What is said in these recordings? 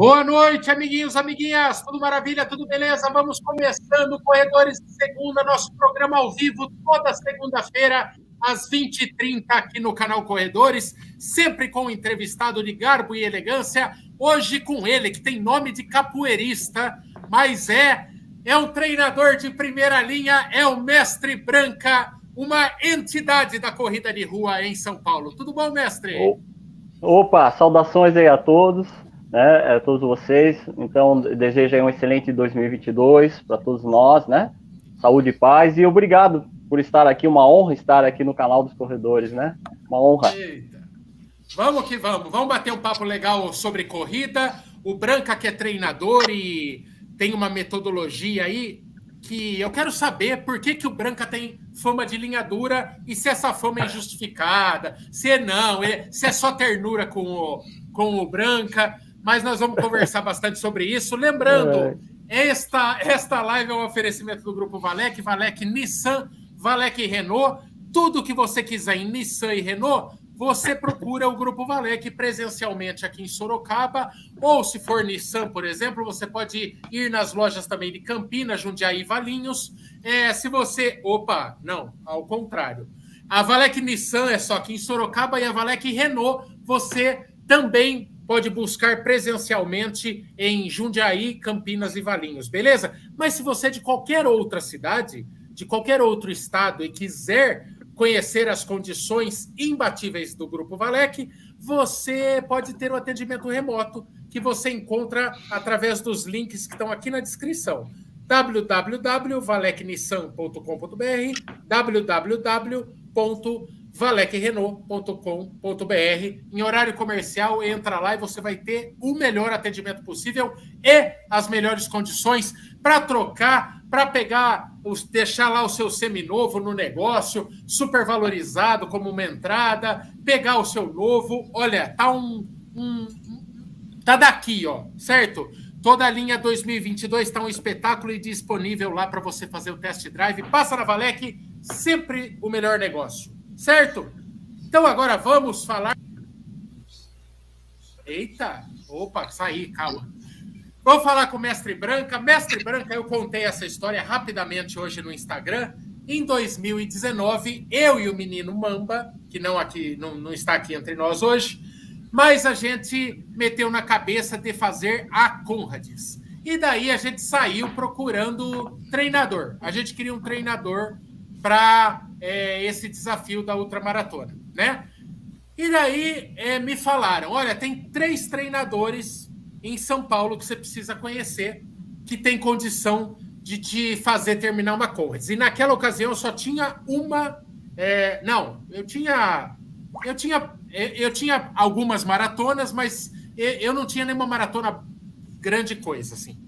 Boa noite, amiguinhos, amiguinhas, tudo maravilha, tudo beleza? Vamos começando Corredores de Segunda, nosso programa ao vivo, toda segunda-feira, às 20h30, aqui no canal Corredores, sempre com um entrevistado de garbo e elegância, hoje com ele, que tem nome de capoeirista, mas é um treinador de primeira linha, é o Mestre Branca, uma entidade da corrida de rua em São Paulo. Tudo bom, mestre? Opa, saudações aí a todos, né, a todos vocês. Então, desejo aí um excelente 2022 para todos nós, né? Saúde e paz e obrigado por estar aqui, uma honra estar aqui no canal dos Corredores, né? Uma honra. Eita. Vamos que vamos bater um papo legal sobre corrida. O Branca, que é treinador e tem uma metodologia aí que eu quero saber por que o Branca tem fama de linha dura e se essa fama é injustificada, se não, se é só ternura com o Branca, mas nós vamos conversar bastante sobre isso. Lembrando, esta live é um oferecimento do Grupo Valec, Valec Nissan, Valec Renault, tudo que você quiser em Nissan e Renault, você procura o Grupo Valec presencialmente aqui em Sorocaba, ou se for Nissan, por exemplo, você pode ir nas lojas também de Campinas, Jundiaí e Valinhos. Se você... Opa, não, ao contrário. A Valec Nissan é só aqui em Sorocaba e a Valec Renault você também pode buscar presencialmente em Jundiaí, Campinas e Valinhos, beleza? Mas se você é de qualquer outra cidade, de qualquer outro estado e quiser conhecer as condições imbatíveis do Grupo Valec, você pode ter um atendimento remoto que você encontra através dos links que estão aqui na descrição. www.valecnissan.com.br, www.valecrenault.com.br. Em horário comercial, entra lá e você vai ter o melhor atendimento possível e as melhores condições para trocar, para pegar, deixar lá o seu seminovo no negócio, super valorizado como uma entrada, pegar o seu novo. Olha, tá daqui, ó, certo? Toda a linha 2022 está um espetáculo e disponível lá para você fazer o test drive. Passa na Valec, sempre o melhor negócio, certo? Então agora vamos falar... Eita, opa, saí, calma. Vou falar com o Mestre Branca. Mestre Branca, eu contei essa história rapidamente hoje no Instagram. Em 2019, eu e o menino Mamba, que não está aqui entre nós hoje, mas a gente meteu na cabeça de fazer a Conrads. E daí a gente saiu procurando treinador. A gente queria um treinador para esse desafio da ultramaratona, né? E daí me falaram, olha, tem 3 treinadores em São Paulo que você precisa conhecer, que tem condição de te fazer terminar uma Conrads. E naquela ocasião eu só tinha uma... Eu tinha algumas maratonas, mas eu não tinha nenhuma maratona grande coisa, assim.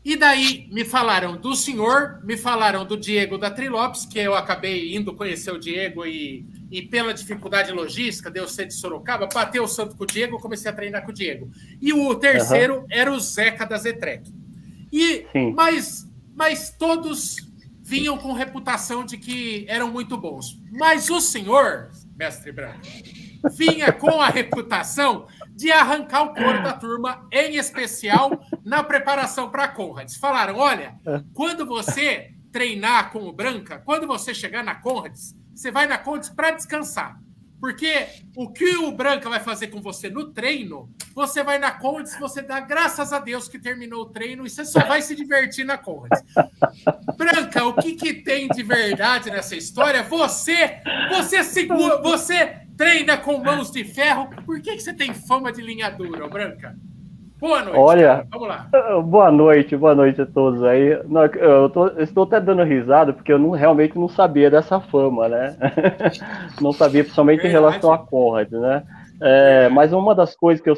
E daí me falaram do senhor, me falaram do Diego da Trilopes, que eu acabei indo conhecer o Diego e pela dificuldade logística de eu ser de Sorocaba, bateu o santo com o Diego, comecei a treinar com o Diego. E o terceiro era o Zeca da Zetrec. Mas todos vinham com reputação de que eram muito bons. Mas o senhor, Mestre Branco, vinha com a reputação de arrancar o couro da turma, em especial na preparação para a Conrads. Falaram, olha, quando você treinar com o Branca, quando você chegar na Conrads, você vai na Conrads para descansar. Porque o que o Branca vai fazer com você no treino, você vai na Conrads, você dá graças a Deus que terminou o treino e você só vai se divertir na Conrads. Branca, o que tem de verdade nessa história? Você segura, você treina com mãos de ferro. Por que você tem fama de linha dura, Branca? Boa noite. Olha, cara. Vamos lá. Boa noite a todos aí. Eu estou até dando risada porque eu realmente não sabia dessa fama, né? Não sabia, principalmente em relação a Conrad, né? Mas uma das coisas que eu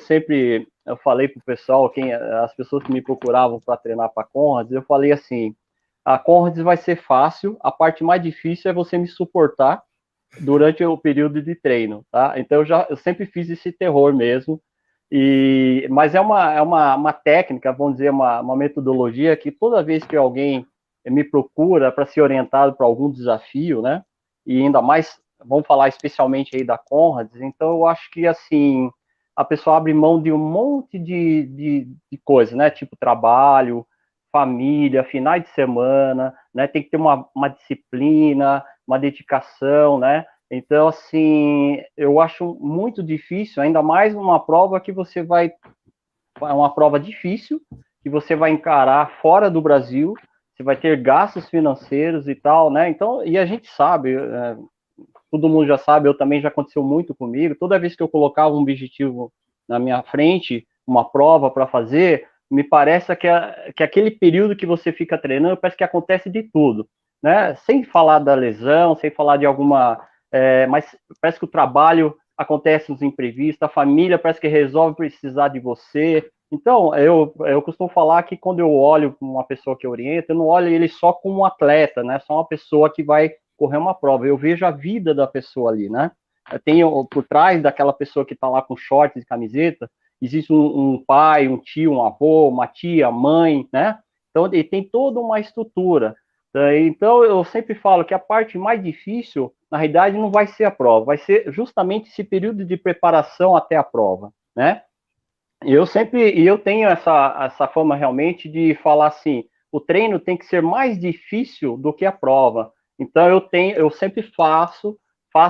falei pro pessoal, as pessoas que me procuravam para treinar para Conrad, eu falei assim: a Conrad vai ser fácil, a parte mais difícil é você me suportar durante o período de treino, tá? Então eu sempre fiz esse terror mesmo. Mas é uma técnica, vamos dizer, uma metodologia que toda vez que alguém me procura para ser orientado para algum desafio, né? E ainda mais, vamos falar especialmente aí da Conrads, então eu acho que, assim, a pessoa abre mão de um monte de coisa, né? Tipo trabalho, família, finais de semana, né? Tem que ter uma disciplina, uma dedicação, né? Então, assim, eu acho muito difícil, ainda mais uma prova que você vai... É uma prova difícil, que você vai encarar fora do Brasil, você vai ter gastos financeiros e tal, né? Então, e a gente sabe, todo mundo já sabe, eu também já aconteceu muito comigo, toda vez que eu colocava um objetivo na minha frente, uma prova para fazer, me parece que aquele período que você fica treinando, parece que acontece de tudo, né? Sem falar da lesão, sem falar de alguma... mas parece que o trabalho acontece nos imprevistos, a família parece que resolve precisar de você. Então, eu costumo falar que quando eu olho uma pessoa que orienta, eu não olho ele só como um atleta, né? Só uma pessoa que vai correr uma prova. Eu vejo a vida da pessoa ali, né? Tenho por trás daquela pessoa que está lá com shorts e camiseta, existe um pai, um tio, um avô, uma tia, mãe, né? Então, ele tem toda uma estrutura. Então, eu sempre falo que a parte mais difícil, na realidade, não vai ser a prova, vai ser justamente esse período de preparação até a prova, né? Eu tenho essa fama realmente de falar assim, o treino tem que ser mais difícil do que a prova. Então eu sempre faço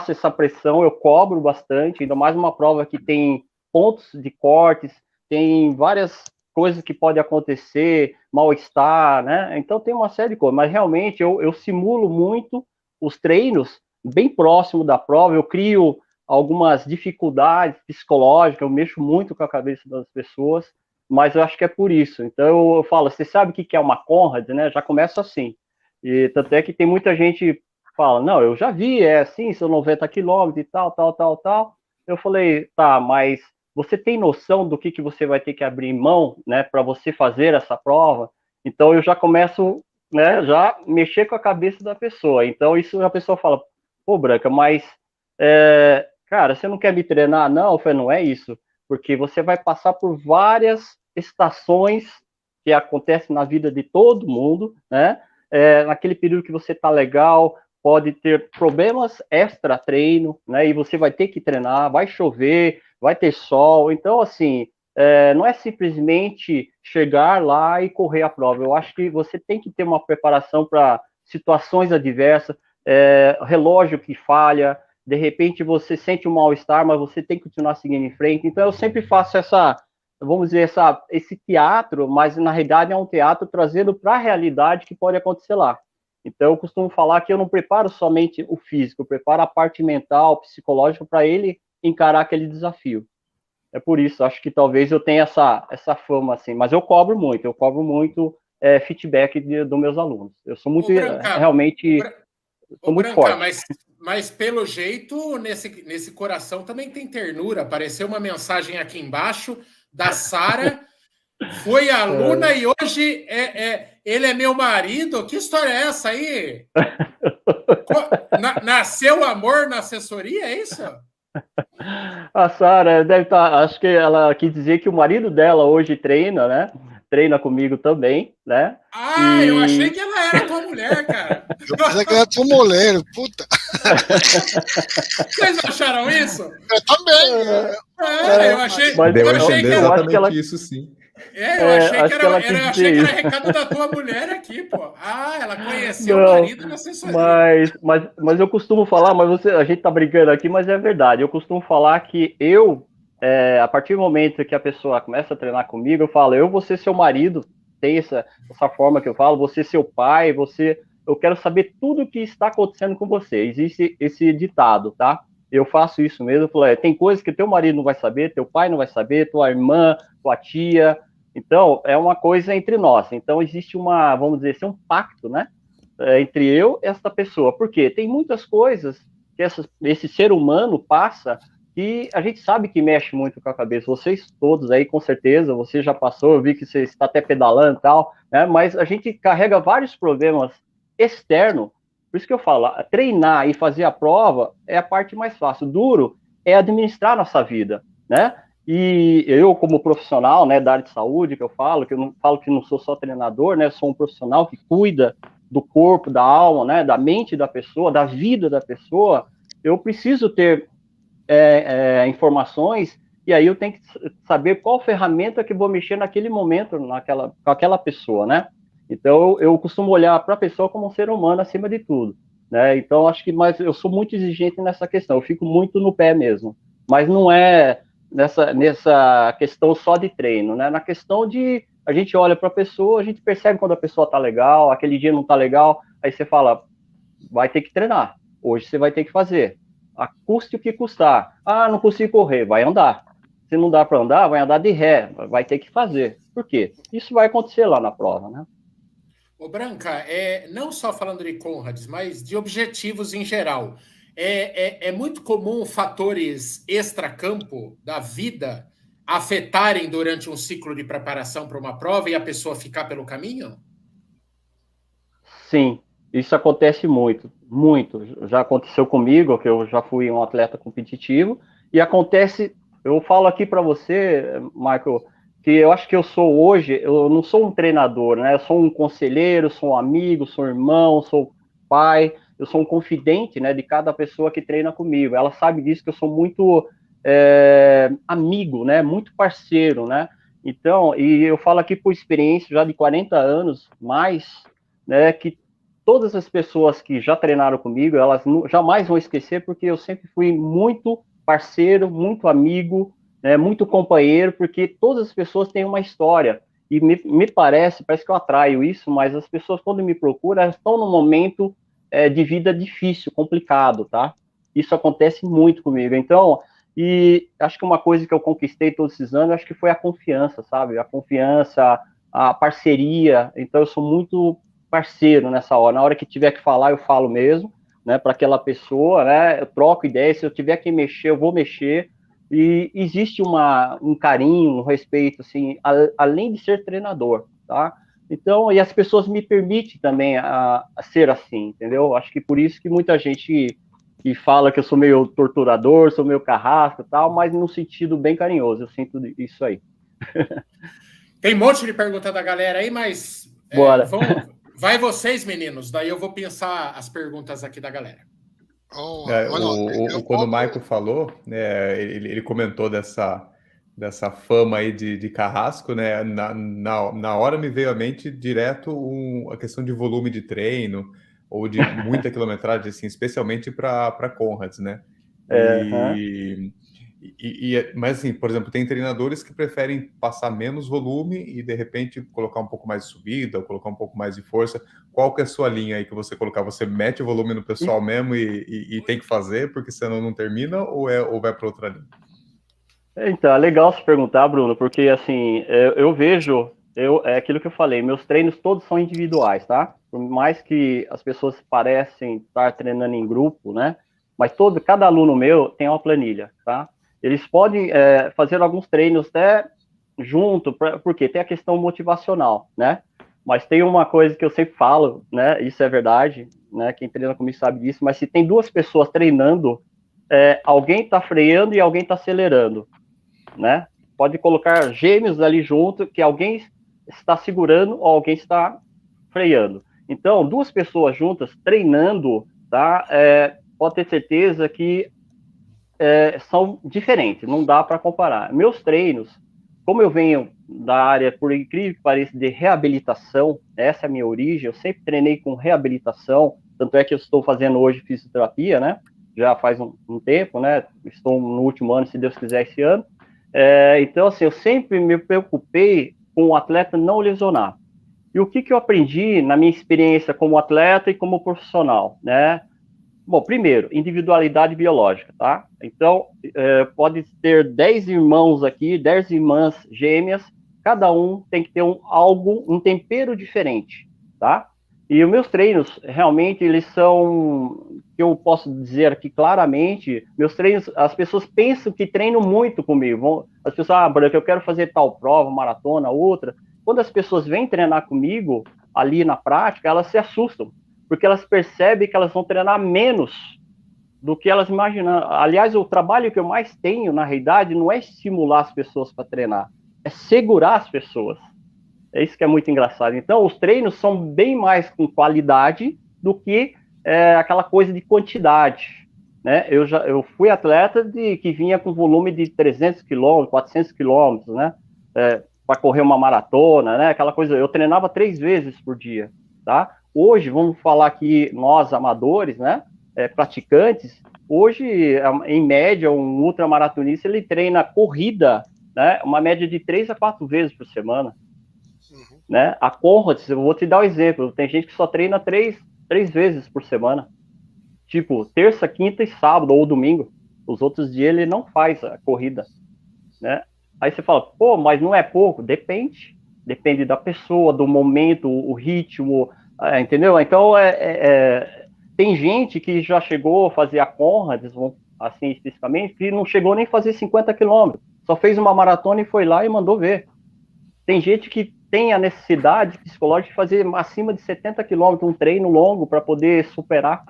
essa pressão, eu cobro bastante, ainda mais uma prova que tem pontos de cortes, tem várias coisas que podem acontecer, mal-estar, né? Então tem uma série de coisas, mas realmente eu simulo muito os treinos bem próximo da prova, eu crio algumas dificuldades psicológicas, eu mexo muito com a cabeça das pessoas, mas eu acho que é por isso. Então eu falo, você sabe o que é uma Conrad, né? Já começa assim. E tanto é que tem muita gente que fala, não, eu já vi, é assim, são 90 quilômetros e tal, tal, tal, tal. Eu falei, tá, mas você tem noção do que você vai ter que abrir mão, né, para você fazer essa prova? Então eu já começo, né, já mexer com a cabeça da pessoa. Então isso a pessoa fala, pô, Branca, mas cara, você não quer me treinar? Não, eu falei, não é isso, porque você vai passar por várias estações que acontecem na vida de todo mundo, né? Naquele período que você tá legal, pode ter problemas extra-treino, né? E você vai ter que treinar, vai chover, vai ter sol, então, assim, não é simplesmente chegar lá e correr a prova. Eu acho que você tem que ter uma preparação para situações adversas, relógio que falha, de repente você sente um mal-estar, mas você tem que continuar seguindo em frente. Então eu sempre faço vamos dizer, esse teatro, mas na realidade é um teatro trazendo para a realidade que pode acontecer lá. Então eu costumo falar que eu não preparo somente o físico, eu preparo a parte mental, psicológica para ele encarar aquele desafio. É por isso, acho que talvez eu tenha essa fama assim, mas eu cobro muito feedback dos meus alunos. Eu sou muito, realmente, sou muito Branca, forte. mas pelo jeito, nesse coração também tem ternura. Apareceu uma mensagem aqui embaixo da Sara. Foi aluna e hoje ele é meu marido. Que história é essa aí? Nasceu amor na assessoria, é isso? A Sara deve estar, acho que ela quis dizer que o marido dela hoje treina, né? Treina comigo também, né? Eu achei que ela era tua mulher, cara. Eu pensei que era tua mulher, puta. Vocês acharam isso? Eu também. Eu achei, Deu a achei entender exatamente isso, sim. Eu achei que era recado da tua mulher aqui, pô. Ela conheceu o marido na assessoria. Mas eu costumo falar, a gente tá brincando aqui, mas é verdade. Eu costumo falar que a partir do momento que a pessoa começa a treinar comigo, eu falo, eu vou ser seu marido, tem essa forma que eu falo, você seu pai, eu quero saber tudo o que está acontecendo com você. Existe esse ditado, tá? Eu faço isso mesmo, eu falo, tem coisas que teu marido não vai saber, teu pai não vai saber, tua irmã, tua tia. Então, é uma coisa entre nós. Então, existe vamos dizer assim, um pacto, né? Entre eu e essa pessoa. Por quê? Tem muitas coisas que esse ser humano passa que a gente sabe que mexe muito com a cabeça. Vocês todos aí, com certeza, você já passou, eu vi que você está até pedalando e tal, né? Mas a gente carrega vários problemas externos. Por isso que eu falo, treinar e fazer a prova é a parte mais fácil. Duro é administrar nossa vida, né? E eu, como profissional, né, da área de saúde, que eu não falo que não sou só treinador, né, sou um profissional que cuida do corpo, da alma, né, da mente da pessoa, da vida da pessoa, eu preciso ter informações e aí eu tenho que saber qual ferramenta que vou mexer naquele momento, com aquela pessoa, né? Então, eu costumo olhar para a pessoa como um ser humano acima de tudo, né? Então, acho que, mas eu sou muito exigente nessa questão, eu fico muito no pé mesmo, mas não é nessa questão só de treino, né? Na questão de a gente olha para a pessoa, a gente percebe quando a pessoa tá legal, aquele dia não tá legal, aí você fala, vai ter que treinar, hoje você vai ter que fazer, custe o que custar. Ah, não consigo correr, vai andar. Se não dá para andar, vai andar de ré, vai ter que fazer. Por quê? Isso vai acontecer lá na prova, né? Ô, Branca, não só falando de Conrads, mas de objetivos em geral. É muito comum fatores extracampo da vida afetarem durante um ciclo de preparação para uma prova e a pessoa ficar pelo caminho? Sim, isso acontece muito, muito. Já aconteceu comigo, que eu já fui um atleta competitivo, e acontece, eu falo aqui para você, Michael, que eu acho que eu sou hoje, eu não sou um treinador, né? Eu sou um conselheiro, sou um amigo, sou um irmão, sou pai, eu sou um confidente, né, de cada pessoa que treina comigo. Ela sabe disso, que eu sou muito amigo, né? Muito parceiro, né? Então, e eu falo aqui por experiência já de 40 anos, mais, né, que todas as pessoas que já treinaram comigo, elas jamais vão esquecer, porque eu sempre fui muito parceiro, muito amigo, né, muito companheiro, porque todas as pessoas têm uma história. E me parece que eu atraio isso, mas as pessoas, quando me procuram, elas estão num momento de vida difícil, complicado, tá? Isso acontece muito comigo. Então, e acho que uma coisa que eu conquistei todos esses anos, acho que foi a confiança, sabe? A confiança, a parceria. Então, eu sou muito parceiro nessa hora. Na hora que tiver que falar, eu falo mesmo, né, para aquela pessoa, né, eu troco ideias, se eu tiver que mexer, eu vou mexer, e existe um carinho, um respeito, assim, além de ser treinador, tá? Então, e as pessoas me permitem também a ser assim, entendeu? Acho que por isso que muita gente que fala que eu sou meio torturador, sou meio carrasco e tal, mas no sentido bem carinhoso, eu sinto isso aí. Tem um monte de pergunta da galera aí, mas Bora. Vai vocês, meninos, daí eu vou pensar as perguntas aqui da galera. Quando o Michael falou, né, ele comentou dessa fama aí de carrasco, né? Na hora me veio à mente direto a questão de volume de treino ou de muita quilometragem, assim, especialmente para Conrads, né? Mas, assim, por exemplo, tem treinadores que preferem passar menos volume e, de repente, colocar um pouco mais de subida ou colocar um pouco mais de força. Qual que é a sua linha aí que você colocar? Você mete o volume no pessoal mesmo e tem que fazer, porque senão não termina, ou vai para outra linha? Então, é legal se perguntar, Bruno, porque, assim, eu vejo, é aquilo que eu falei, meus treinos todos são individuais, tá? Por mais que as pessoas parecem estar treinando em grupo, né? Mas cada aluno meu tem uma planilha, tá? Eles podem fazer alguns treinos até junto, porque tem a questão motivacional, né? Mas tem uma coisa que eu sempre falo, né? Isso é verdade, né? Quem treina comigo sabe disso, mas se tem duas pessoas treinando, alguém está freando e alguém está acelerando, né? Pode colocar gêmeos ali junto, que alguém está segurando ou alguém está freando. Então, duas pessoas juntas treinando, tá? Pode ter certeza que são diferentes, não dá para comparar. Meus treinos, como eu venho da área, por incrível que pareça, de reabilitação, essa é a minha origem, eu sempre treinei com reabilitação, tanto é que eu estou fazendo hoje fisioterapia, né? Já faz um tempo, né? Estou no último ano, se Deus quiser, esse ano. Então, assim, eu sempre me preocupei com o atleta não lesionar. E o que eu aprendi na minha experiência como atleta e como profissional, né? Bom, primeiro, individualidade biológica, tá? Então, pode ter 10 irmãos aqui, 10 irmãs gêmeas, cada um tem que ter um tempero diferente, tá? E os meus treinos, realmente, eles são, que eu posso dizer aqui claramente, meus treinos, as pessoas pensam que treinam muito comigo. As pessoas, Branca, eu quero fazer tal prova, maratona, outra. Quando as pessoas vêm treinar comigo, ali na prática, elas se assustam, porque elas percebem que elas vão treinar menos do que elas imaginam. Aliás, o trabalho que eu mais tenho, na realidade, não é estimular as pessoas para treinar, é segurar as pessoas. É isso que é muito engraçado. Então, os treinos são bem mais com qualidade do que aquela coisa de quantidade. né? Eu fui atleta que vinha com volume de 300 quilômetros, 400 quilômetros, né? Para correr uma maratona, né? Aquela coisa, eu treinava 3 vezes por dia, tá? Hoje, vamos falar que nós, amadores, né? Praticantes, hoje, em média, um ultramaratonista, ele treina corrida, né? Uma média de 3 a 4 vezes por semana. Né? A Conrads, eu vou te dar um exemplo, tem gente que só treina 3 vezes por semana, tipo, terça, quinta e sábado, ou domingo, os outros dias ele não faz a corrida, né? Aí você fala, pô, mas não é pouco? Depende da pessoa, do momento, o ritmo, entendeu? Então, tem gente que já chegou a fazer a Conrads, assim, especificamente, que não chegou nem a fazer 50 quilômetros, só fez uma maratona e foi lá e mandou ver. Tem gente que tem a necessidade psicológica de fazer acima de 70 quilômetros, um treino longo para poder superar,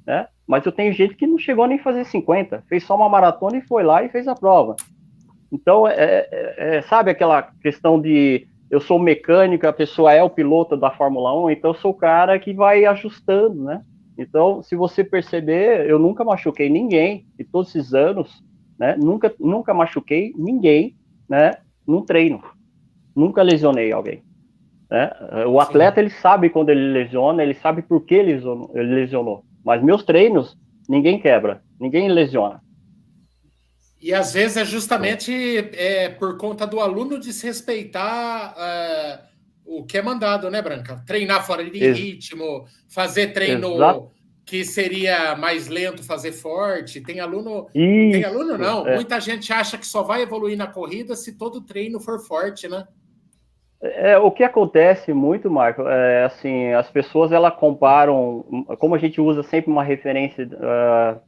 né? Mas eu tenho gente que não chegou nem a fazer 50, fez só uma maratona e foi lá e fez a prova. Então, sabe aquela questão de eu sou mecânico, a pessoa é o piloto da Fórmula 1, então eu sou o cara que vai ajustando, né? Então, se você perceber, eu nunca machuquei ninguém, e todos esses anos, né? Nunca machuquei ninguém, né? Num treino. Nunca lesionei alguém, né? O atleta, ele sabe quando ele lesiona, ele sabe por que ele lesionou. Mas meus treinos, ninguém quebra, ninguém lesiona. E às vezes é justamente por conta do aluno desrespeitar o que é mandado, né, Branca? Treinar fora de ritmo, fazer treino que seria mais lento, fazer forte. Tem aluno... Isso, tem aluno não. Muita gente acha que só vai evoluir na corrida se todo treino for forte, né? O que acontece muito, Marco, assim, as pessoas, elas comparam, como a gente usa sempre uma referência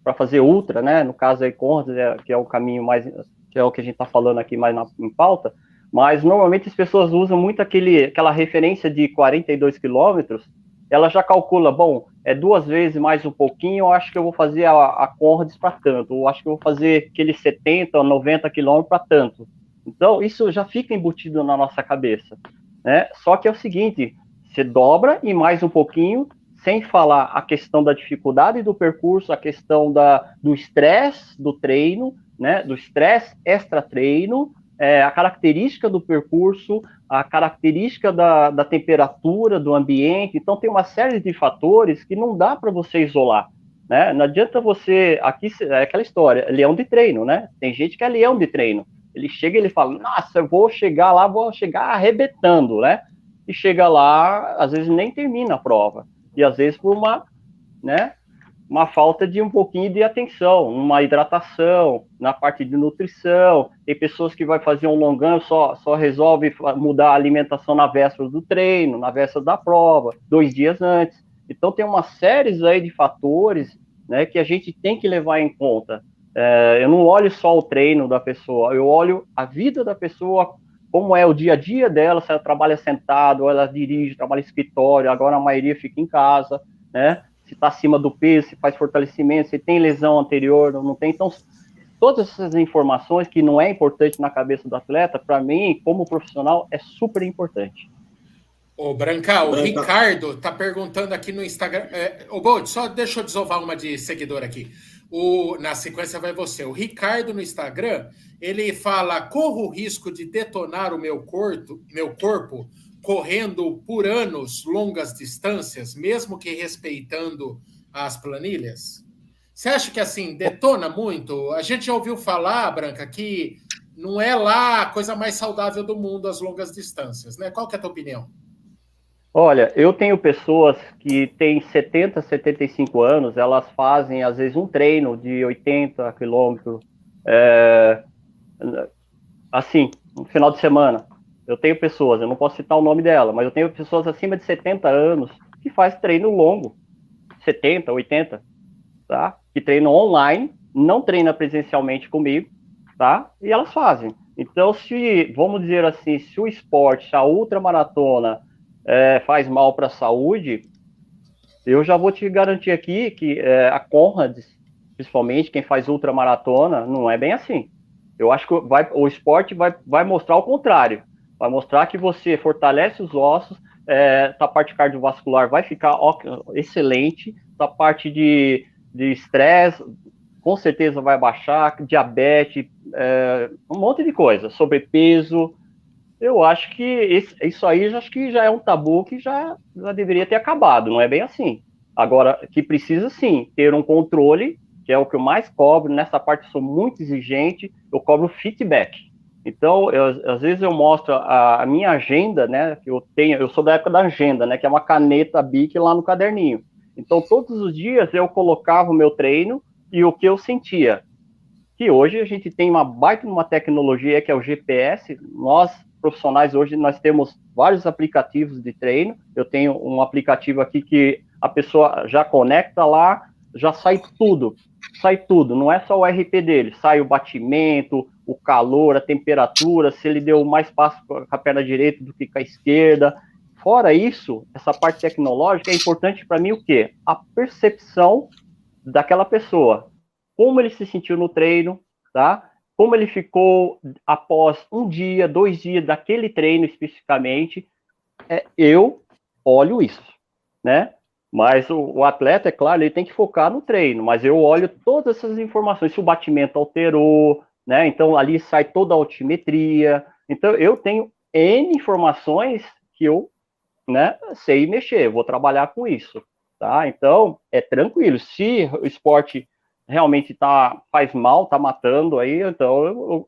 para fazer ultra, né, no caso aí Conrads, que é o caminho mais, que é o que a gente está falando aqui mais em pauta, mas normalmente as pessoas usam muito aquela referência de 42 quilômetros, ela já calcula, bom, 2 vezes mais um pouquinho, eu acho que eu vou fazer a Conrads para tanto, eu acho que eu vou fazer aqueles 70 ou 90 quilômetros para tanto. Então, isso já fica embutido na nossa cabeça, né? Só que é o seguinte, você dobra e mais um pouquinho, sem falar a questão da dificuldade do percurso, a questão do estresse do treino, né? Do estresse extra-treino, a característica do percurso, a característica da temperatura, do ambiente. Então, tem uma série de fatores que não dá para você isolar, né? Não adianta você... Aqui é aquela história, leão de treino, né? Tem gente que é leão de treino. Ele chega e ele fala, nossa, eu vou chegar lá, vou chegar arrebentando, né? E chega lá, às vezes nem termina a prova. E às vezes por uma falta de um pouquinho de atenção, uma hidratação, na parte de nutrição. Tem pessoas que vai fazer um longão, só resolve mudar a alimentação na véspera do treino, na véspera da prova, 2 dias antes. Então tem uma série aí de fatores, né, que a gente tem que levar em conta. Eu não olho só o treino da pessoa, eu olho a vida da pessoa, como é o dia a dia dela, se ela trabalha sentado, ou ela dirige, trabalha em escritório, agora a maioria fica em casa, né? Se está acima do peso, se faz fortalecimento, se tem lesão anterior, não tem. Então, todas essas informações que não é importante na cabeça do atleta, para mim, como profissional, é super importante. Ô, Branca, o Ricardo tá perguntando aqui no Instagram. Ô, Bolt, só deixa eu desovar uma de seguidor aqui. Na sequência vai você. O Ricardo no Instagram, ele fala: corro o risco de detonar o meu corpo correndo por anos longas distâncias, mesmo que respeitando as planilhas? Você acha que assim detona muito? A gente já ouviu falar, Branca, que não é lá a coisa mais saudável do mundo as longas distâncias, né? Qual que é a tua opinião? Olha, eu tenho pessoas que têm 70, 75 anos, elas fazem, às vezes, um treino de 80 quilômetros, assim, no final de semana. Eu tenho pessoas, eu não posso citar o nome dela, mas eu tenho pessoas acima de 70 anos que fazem treino longo, 70, 80, tá? Que treinam online, não treina presencialmente comigo, tá? E elas fazem. Então, vamos dizer assim, se o esporte, a ultramaratona, faz mal para a saúde, eu já vou te garantir aqui que a Conrads, principalmente quem faz ultramaratona, não é bem assim. Eu acho que o esporte vai mostrar o contrário. Vai mostrar que você fortalece os ossos, a parte cardiovascular vai ficar excelente, a parte de estresse, com certeza vai baixar, diabetes, um monte de coisa, sobrepeso. Eu acho que isso aí acho que já é um tabu que já deveria ter acabado, não é bem assim. Agora, que precisa sim ter um controle, que é o que eu mais cobro, nessa parte eu sou muito exigente, eu cobro feedback. Então, às vezes eu mostro a minha agenda, né, que eu sou da época da agenda, né, que é uma caneta Bic lá no caderninho. Então, todos os dias eu colocava o meu treino e o que eu sentia. Que hoje a gente tem uma baita uma tecnologia que é o GPS. Nós, profissionais, hoje nós temos vários aplicativos de treino. Eu tenho um aplicativo aqui que a pessoa já conecta lá, já sai tudo. Sai tudo, não é só o RP dele. Sai o batimento, o calor, a temperatura, se ele deu mais passo com a perna direita do que com a esquerda. Fora isso, essa parte tecnológica é importante para mim o quê? A percepção daquela pessoa. Como ele se sentiu no treino, tá? Como ele ficou após 1 dia, 2 dias daquele treino especificamente. Eu olho isso, né? Mas o atleta, é claro, ele tem que focar no treino, mas eu olho todas essas informações, se o batimento alterou, né? Então ali sai toda a altimetria. Então eu tenho N informações que eu, né, sei mexer, vou trabalhar com isso, tá? Então é tranquilo. Se o esporte realmente faz mal, tá matando aí, então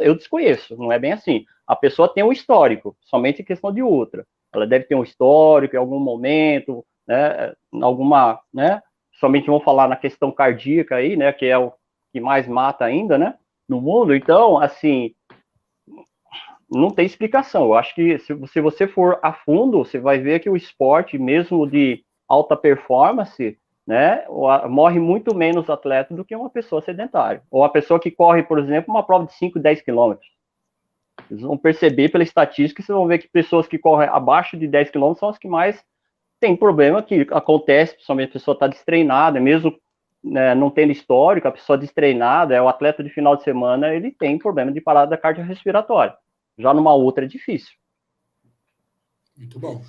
eu desconheço, não é bem assim. A pessoa tem um histórico, somente questão de ultra. Ela deve ter um histórico em algum momento, né, alguma, né, somente vamos falar na questão cardíaca aí, né, que é o que mais mata ainda, né, no mundo. Então, assim, não tem explicação. Eu acho que se você for a fundo, você vai ver que o esporte, mesmo de alta performance, né, morre muito menos atleta do que uma pessoa sedentária. Ou a pessoa que corre, por exemplo, uma prova de 5, 10 quilômetros. Vocês vão perceber pela estatística, vocês vão ver que pessoas que correm abaixo de 10 quilômetros são as que mais têm problema, que acontece, principalmente a pessoa está destreinada, mesmo, né, não tendo histórico, a pessoa destreinada, o atleta de final de semana, ele tem problema de parada cardiorrespiratória. Já numa outra é difícil. Muito bom.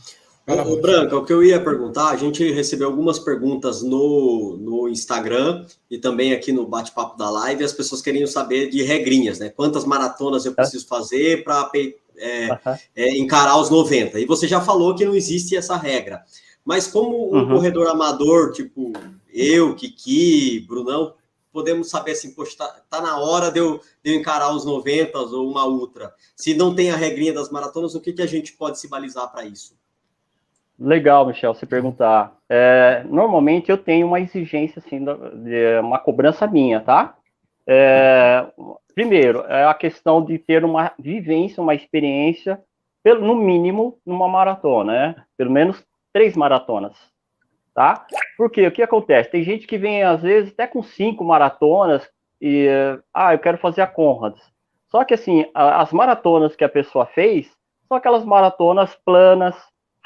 O Branca, o que eu ia perguntar, a gente recebeu algumas perguntas no Instagram e também aqui no bate-papo da live, e as pessoas queriam saber de regrinhas, né? Quantas maratonas eu preciso fazer para encarar os 90? E você já falou que não existe essa regra. Mas como um corredor amador, tipo eu, Kiki, Brunão, podemos saber assim, poxa, tá na hora de eu encarar os 90 ou uma ultra. Se não tem a regrinha das maratonas, o que a gente pode se balizar para isso? Legal, Michel, você perguntar. Normalmente eu tenho uma exigência, assim, uma cobrança minha, tá? Primeiro, é a questão de ter uma vivência, uma experiência, no mínimo, numa maratona, né? Pelo menos 3 maratonas, tá? Porque o que acontece? Tem gente que vem, às vezes, até com 5 maratonas e, eu quero fazer a Conrads. Só que, assim, as maratonas que a pessoa fez são aquelas maratonas planas,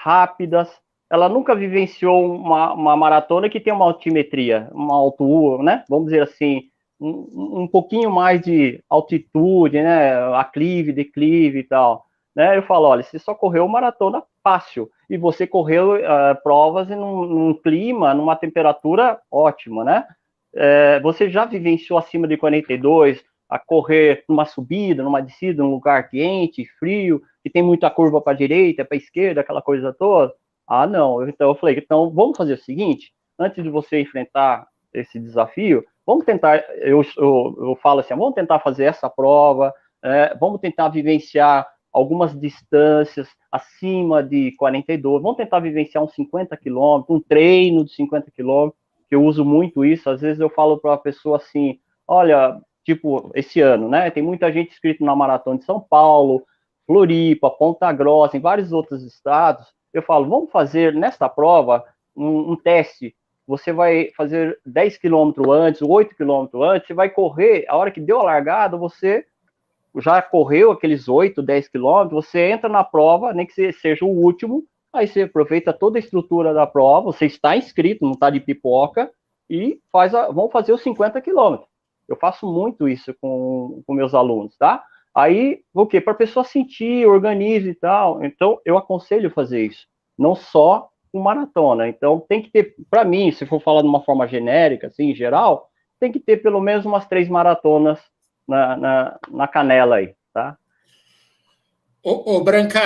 rápidas, ela nunca vivenciou uma maratona que tem uma altimetria, uma altura, né? Vamos dizer assim, um pouquinho mais de altitude, né? Aclive, declive e tal, né? Eu falo, olha, você só correu maratona fácil e você correu provas num clima, numa temperatura ótima, né? Você já vivenciou acima de 42, a correr numa subida, numa descida, num lugar quente, frio, que tem muita curva para a direita, para a esquerda, aquela coisa toda? Não. Então eu falei, então vamos fazer o seguinte, antes de você enfrentar esse desafio, vamos tentar, eu falo assim, vamos tentar fazer essa prova, vamos tentar vivenciar algumas distâncias acima de 42, vamos tentar vivenciar uns 50 quilômetros, um treino de 50 quilômetros, que eu uso muito isso. Às vezes eu falo para a pessoa assim, olha, tipo, esse ano, né, tem muita gente inscrita na Maratona de São Paulo, Floripa, Ponta Grossa, em vários outros estados. Eu falo, vamos fazer nesta prova um teste. Você vai fazer 10 quilômetros antes, 8 quilômetros antes, você vai correr, a hora que deu a largada, você já correu aqueles 8, 10 quilômetros, você entra na prova, nem que seja o último, aí você aproveita toda a estrutura da prova, você está inscrito, não está de pipoca, e vamos fazer os 50 quilômetros. Eu faço muito isso com meus alunos, tá? Aí, o quê? Para a pessoa sentir, organize e tal. Então, eu aconselho fazer isso. Não só com maratona. Então, tem que ter, para mim, se for falar de uma forma genérica, assim, em geral, tem que ter pelo menos umas 3 maratonas na canela aí, tá? Ô, Branca,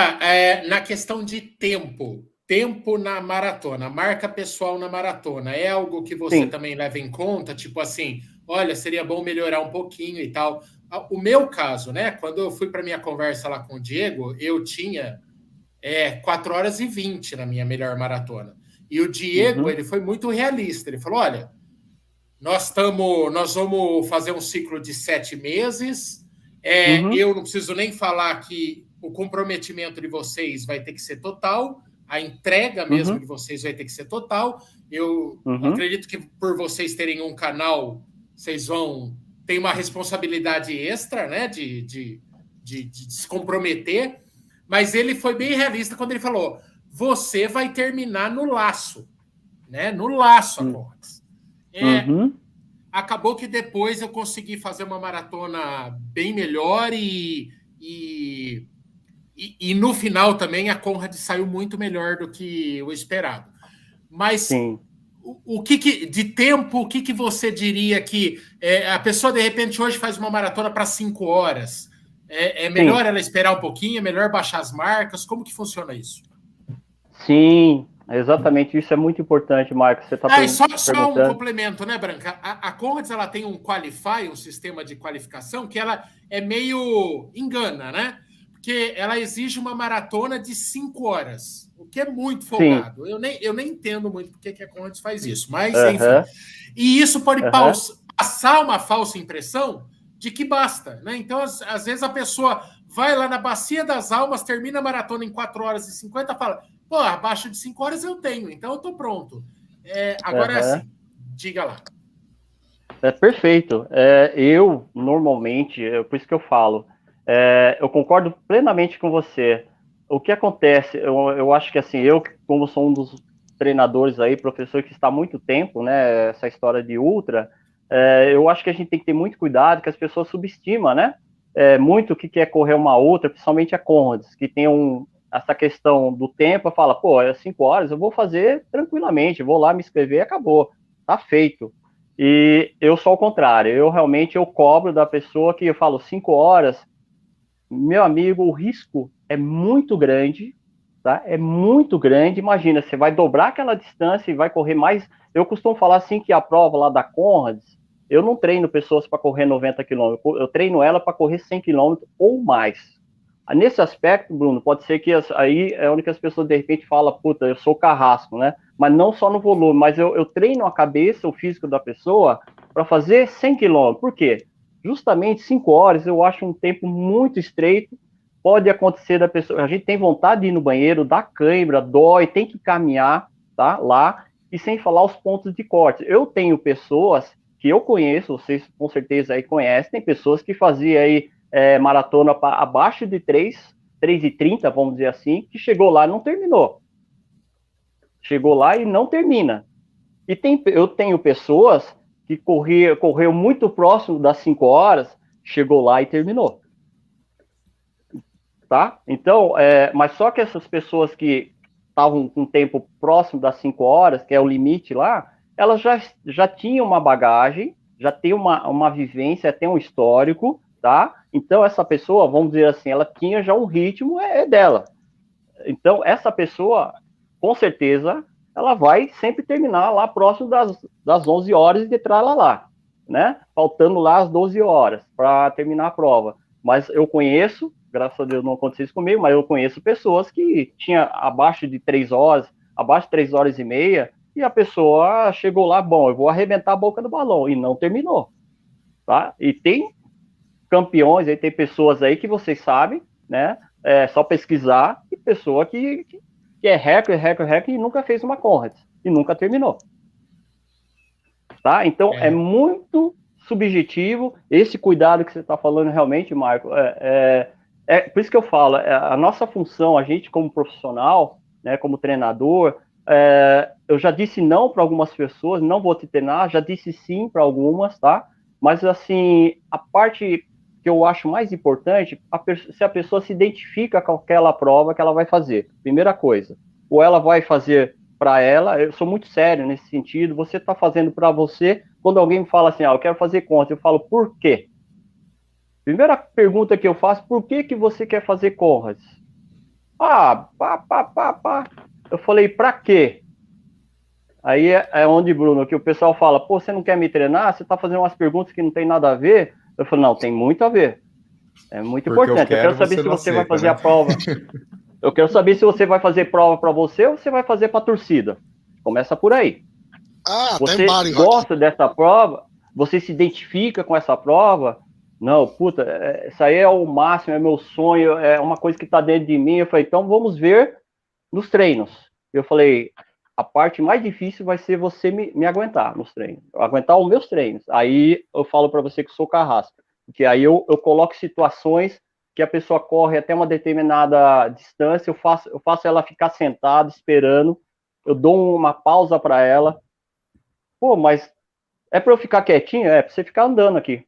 na questão de tempo na maratona, marca pessoal na maratona, é algo que você também leva em conta? Tipo assim, olha, seria bom melhorar um pouquinho e tal. O meu caso, né? Quando eu fui para minha conversa lá com o Diego, eu tinha 4 horas e 20 na minha melhor maratona. E o Diego, ele foi muito realista. Ele falou, olha, nós vamos fazer um ciclo de 7 meses. Eu não preciso nem falar que o comprometimento de vocês vai ter que ser total, a entrega mesmo de vocês vai ter que ser total. Eu acredito que por vocês terem um canal, vocês vão ter uma responsabilidade extra, né, de se comprometer. Mas ele foi bem realista quando ele falou: você vai terminar no laço, né? No laço, a Conrads. Acabou que depois eu consegui fazer uma maratona bem melhor e no final também a Conrad saiu muito melhor do que o esperado. Mas o que de tempo, o que você diria que a pessoa de repente hoje faz uma maratona para 5 horas? É melhor ela esperar um pouquinho? É melhor baixar as marcas? Como que funciona isso? Sim, exatamente. Isso é muito importante, Marcos. Você está perguntando. Só um complemento, né, Branca? A Conrads, ela tem um Qualify, um sistema de qualificação, que ela é meio engana, né? Porque ela exige uma maratona de 5 horas, o que é muito folgado. Eu nem entendo muito porque que a Conrads faz isso, mas enfim. E isso pode passar uma falsa impressão de que basta, né? Então, às vezes a pessoa vai lá na Bacia das Almas, termina a maratona em 4 horas e 50, fala, pô, abaixo de 5 horas eu tenho, então eu tô pronto. Agora é assim, diga lá. Perfeito. Eu, normalmente, por isso que eu falo, eu concordo plenamente com você. O que acontece, eu acho que assim, eu, como sou um dos treinadores aí, professor que está há muito tempo, né, essa história de ultra, eu acho que a gente tem que ter muito cuidado, que as pessoas subestimam, né, muito o que é correr uma outra, principalmente a Conrads, que tem essa questão do tempo, fala, pô, 5 horas, eu vou fazer tranquilamente, vou lá me inscrever e acabou, tá feito. E eu sou ao contrário, eu cobro da pessoa que eu falo 5 horas, meu amigo, o risco é muito grande, tá? É muito grande, imagina, você vai dobrar aquela distância e vai correr mais. Eu costumo falar assim que a prova lá da Conrads, eu não treino pessoas para correr 90 km, eu treino ela para correr 100 km ou mais. Nesse aspecto, Bruno, pode ser que aí é onde as pessoas de repente falam, puta, eu sou carrasco, né? Mas não só no volume, mas eu treino a cabeça, o físico da pessoa para fazer 100 km. Por quê? Justamente 5 horas eu acho um tempo muito estreito. Pode acontecer da pessoa, a gente tem vontade de ir no banheiro, dá cãibra, dói, tem que caminhar, tá? Lá, e sem falar os pontos de corte. Eu tenho pessoas que eu conheço, vocês com certeza aí conhecem, tem pessoas que faziam aí maratona abaixo de 3h30, vamos dizer assim, que chegou lá e não terminou. Chegou lá e não termina. E eu tenho pessoas que correu muito próximo das 5 horas, chegou lá e terminou. Tá? Então, mas só que essas pessoas que estavam com tempo próximo das 5 horas, que é o limite lá, elas já tinham uma bagagem, já tem uma vivência, tem um histórico, tá? Então, essa pessoa, vamos dizer assim, ela tinha já um ritmo, dela. Então, essa pessoa, com certeza, ela vai sempre terminar lá próximo das 11 horas e entrar lá, né? Faltando lá as 12 horas para terminar a prova. Mas eu conheço, graças a Deus não aconteceu isso comigo, mas eu conheço pessoas que tinham abaixo de 3 horas, abaixo de 3 horas e meia, e a pessoa chegou lá, bom, eu vou arrebentar a boca do balão, e não terminou, tá? E tem campeões, aí tem pessoas aí que vocês sabem, né? É só pesquisar, e pessoa que é recorde, e nunca fez uma Conrads, e nunca terminou. Tá? Então, é muito subjetivo, esse cuidado que você está falando realmente, Marco, por isso que eu falo, a nossa função, a gente como profissional, né, como treinador, eu já disse não para algumas pessoas, não vou te treinar, já disse sim para algumas, tá? Mas, assim, a parte que eu acho mais importante, se a pessoa se identifica com aquela prova que ela vai fazer, primeira coisa, ou ela vai fazer para ela, eu sou muito sério nesse sentido, você está fazendo para você, quando alguém me fala assim, eu quero fazer contas, eu falo, por quê? Primeira pergunta que eu faço, por que você quer fazer Conrads? Eu falei, pra quê? Aí é onde, Bruno, que o pessoal fala, pô, você não quer me treinar? Você tá fazendo umas perguntas que não tem nada a ver? Eu falo, não, tem muito a ver. É muito importante. Eu quero saber se você vai fazer a prova. Eu quero saber se você vai fazer prova para você ou você vai fazer para a torcida. Começa por aí. Você gosta dessa prova? Você se identifica com essa prova? Não, puta, isso aí é o máximo, é meu sonho, é uma coisa que está dentro de mim. Eu falei, então vamos ver nos treinos. Eu falei, a parte mais difícil vai ser você me aguentar nos treinos, aguentar os meus treinos. Aí eu falo para você que sou carrasco, porque aí eu coloco situações que a pessoa corre até uma determinada distância, eu faço ela ficar sentada, esperando, eu dou uma pausa para ela. Pô, mas é para eu ficar quietinho? É para você ficar andando aqui.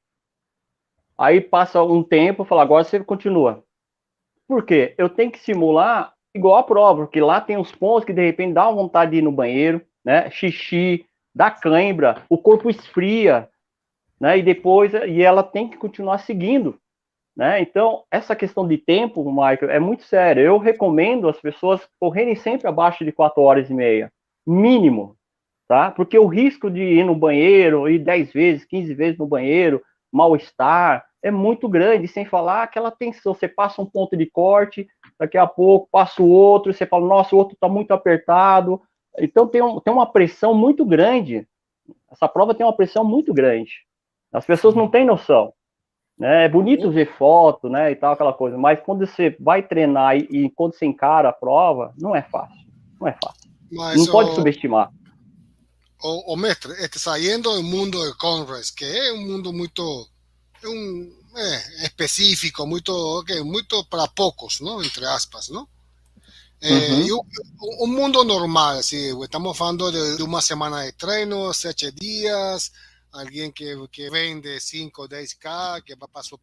Aí passa um tempo, eu falo, agora você continua. Por quê? Eu tenho que simular igual a prova, porque lá tem uns pontos que de repente dá uma vontade de ir no banheiro, né? Xixi, dá cãibra, o corpo esfria, né? E ela tem que continuar seguindo, né? Então, essa questão de tempo, Michael, é muito sério. Eu recomendo as pessoas correrem sempre abaixo de 4h30, mínimo, tá? Porque o risco de ir no banheiro, ir 10 vezes, 15 vezes no banheiro, mal-estar, é muito grande, sem falar aquela tensão, você passa um ponto de corte, daqui a pouco passa o outro, você fala, nossa, o outro está muito apertado, então tem uma pressão muito grande, essa prova tem uma pressão muito grande, as pessoas não têm noção, né? É bonito ver foto, né, e tal, aquela coisa, mas quando você vai treinar e quando você encara a prova, não é fácil, Mas, não pode subestimar. Mestre, saindo do mundo de Conrads, que é um mundo muito específico, muito para poucos, ¿no? Entre aspas, ¿no? Y un mundo normal, sí, estamos hablando de una semana de treino, 7 días, alguien que vende 5, 10K, que va para su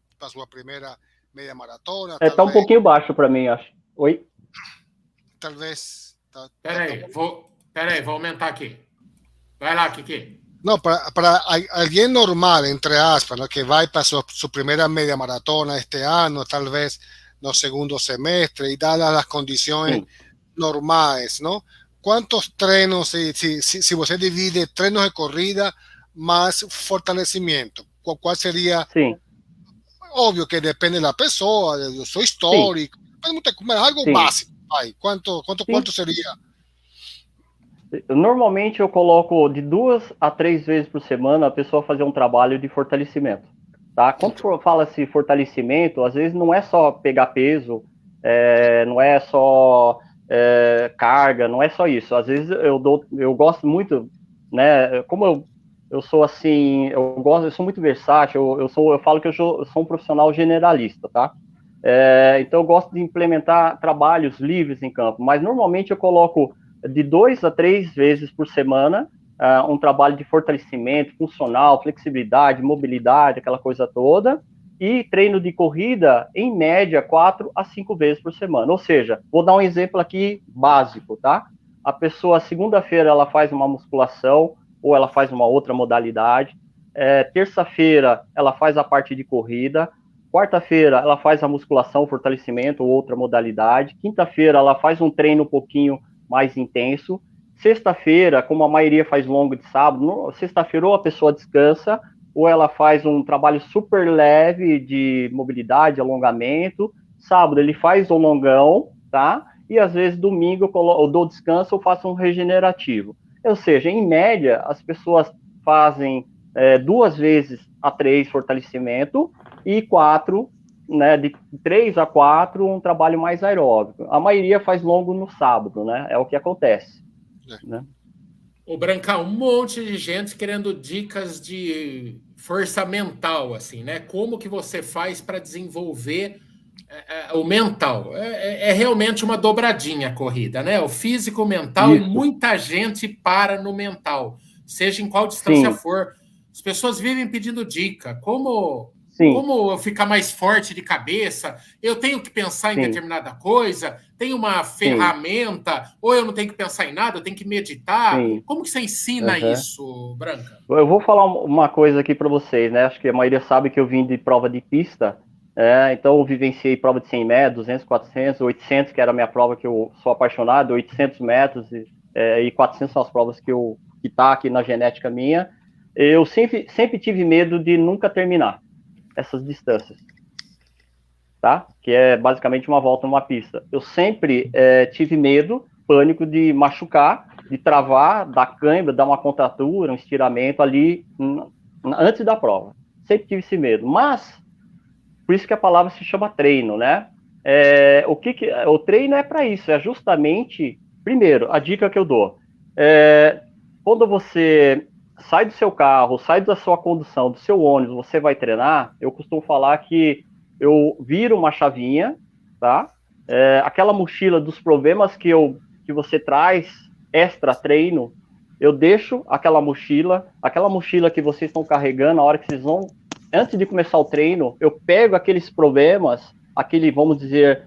primera media maratona. Tá um pouquinho baixo para mim, acho. Oi? Talvez. Peraí, vou aumentar aqui. Vai lá, Kiki. No, para alguien normal, entre aspas, ¿no? Que va para su primera media maratona este año, tal vez no segundo semestre, y dadas las condiciones normales, ¿no? ¿Cuántos trenos, si usted divide trenos de corrida más fortalecimiento? ¿Cuál sería? Sim. Obvio que depende de la persona, de su histórico, algo básico. Ay, ¿cuánto sería? Normalmente eu coloco de 2 a 3 vezes por semana a pessoa fazer um trabalho de fortalecimento, tá? Quando fala-se fortalecimento, às vezes não é só pegar peso, não é só carga, não é só isso. Às vezes eu gosto muito, né? Como eu sou assim, eu sou muito versátil, eu falo que eu sou um profissional generalista, tá? Então eu gosto de implementar trabalhos livres em campo, mas normalmente eu coloco de 2 a 3 vezes por semana, um trabalho de fortalecimento funcional, flexibilidade, mobilidade, aquela coisa toda, e treino de corrida, em média, 4 a 5 vezes por semana. Ou seja, vou dar um exemplo aqui básico, tá? A pessoa, segunda-feira, ela faz uma musculação, ou ela faz uma outra modalidade, terça-feira, ela faz a parte de corrida, quarta-feira, ela faz a musculação, fortalecimento, ou outra modalidade, quinta-feira, ela faz um treino um pouquinho mais intenso. Sexta-feira, como a maioria faz longo de sábado, sexta-feira ou a pessoa descansa, ou ela faz um trabalho super leve de mobilidade, alongamento. Sábado ele faz um longão, tá? E às vezes domingo eu dou descanso ou faço um regenerativo. Ou seja, em média, as pessoas fazem 2 vezes a 3 fortalecimento e 4, né, de 3 a 4, um trabalho mais aeróbico. A maioria faz longo no sábado, né? É o que acontece. Né? O Brancão, um monte de gente querendo dicas de força mental, assim, né? Como que você faz para desenvolver o mental? É realmente uma dobradinha a corrida, né? O físico, o mental, Isso. E muita gente para no mental, seja em qual distância for. As pessoas vivem pedindo dica. Como Sim. Como eu ficar mais forte de cabeça? Eu tenho que pensar em determinada coisa? Tem uma ferramenta? Ou eu não tenho que pensar em nada? Eu tenho que meditar? Sim. Como que você ensina isso, Branca? Eu vou falar uma coisa aqui para vocês, né? Acho que a maioria sabe que eu vim de prova de pista, então eu vivenciei prova de 100 metros, 200, 400, 800, que era a minha prova que eu sou apaixonado, 800 metros e 400 são as provas que tá aqui na genética minha. Eu sempre tive medo de nunca terminar essas distâncias, tá? Que é basicamente uma volta numa pista. Eu sempre tive medo, pânico de machucar, de travar, dar cãibra, dar uma contratura, um estiramento ali antes da prova. Sempre tive esse medo. Mas, por isso que a palavra se chama treino, né? O treino é para isso, é justamente, primeiro, a dica que eu dou. Quando você sai do seu carro, sai da sua condução, do seu ônibus, você vai treinar, eu costumo falar que eu viro uma chavinha, tá? Aquela mochila dos problemas que você traz extra treino, eu deixo aquela mochila que vocês estão carregando, a hora que vocês vão, antes de começar o treino, eu pego aqueles problemas, vamos dizer,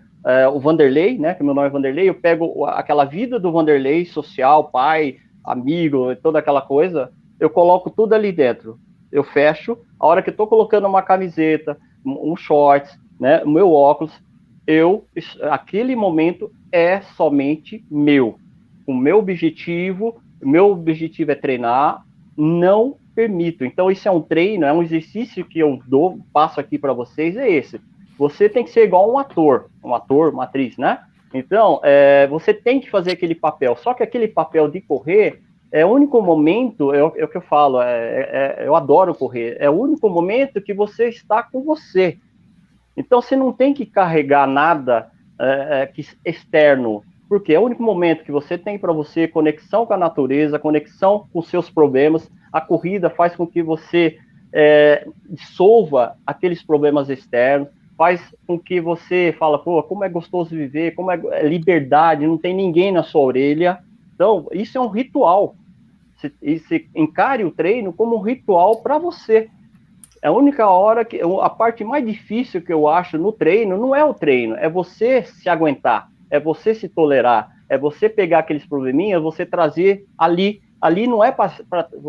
o Vanderlei, né, que meu nome é Vanderlei, eu pego aquela vida do Vanderlei, social, pai, amigo, toda aquela coisa, eu coloco tudo ali dentro, eu fecho, a hora que eu tô colocando uma camiseta, um shorts, né, o meu óculos, aquele momento é somente meu. O meu objetivo é treinar, não permito. Então, isso é um treino, é um exercício que eu passo aqui para vocês, é esse. Você tem que ser igual um ator, uma atriz, né? Então, você tem que fazer aquele papel, só que aquele papel de correr é o único momento, é o que eu falo, eu adoro correr, é o único momento que você está com você. Então, você não tem que carregar nada externo, porque é o único momento que você tem para você conexão com a natureza, conexão com seus problemas. A corrida faz com que você dissolva aqueles problemas externos, faz com que você fala, pô, como é gostoso viver, como é liberdade, não tem ninguém na sua orelha. Então, isso é um ritual. Você encare o treino como um ritual para você. É a única hora a parte mais difícil que eu acho no treino não é o treino, é você se aguentar, é você se tolerar, é você pegar aqueles probleminhas, você trazer ali não é para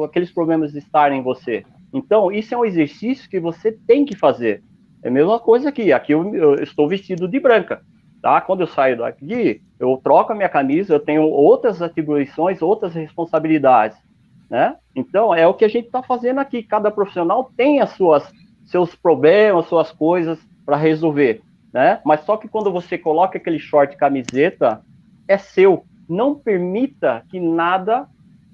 aqueles problemas estarem em você. Então, isso é um exercício que você tem que fazer. É a mesma coisa aqui eu estou vestido de branca, tá? Quando eu saio daqui, eu troco a minha camisa, eu tenho outras atribuições, outras responsabilidades, né? Então, é o que a gente está fazendo aqui. Cada profissional tem seus problemas, suas coisas para resolver, né? Mas só que quando você coloca aquele short camiseta, é seu. Não permita que nada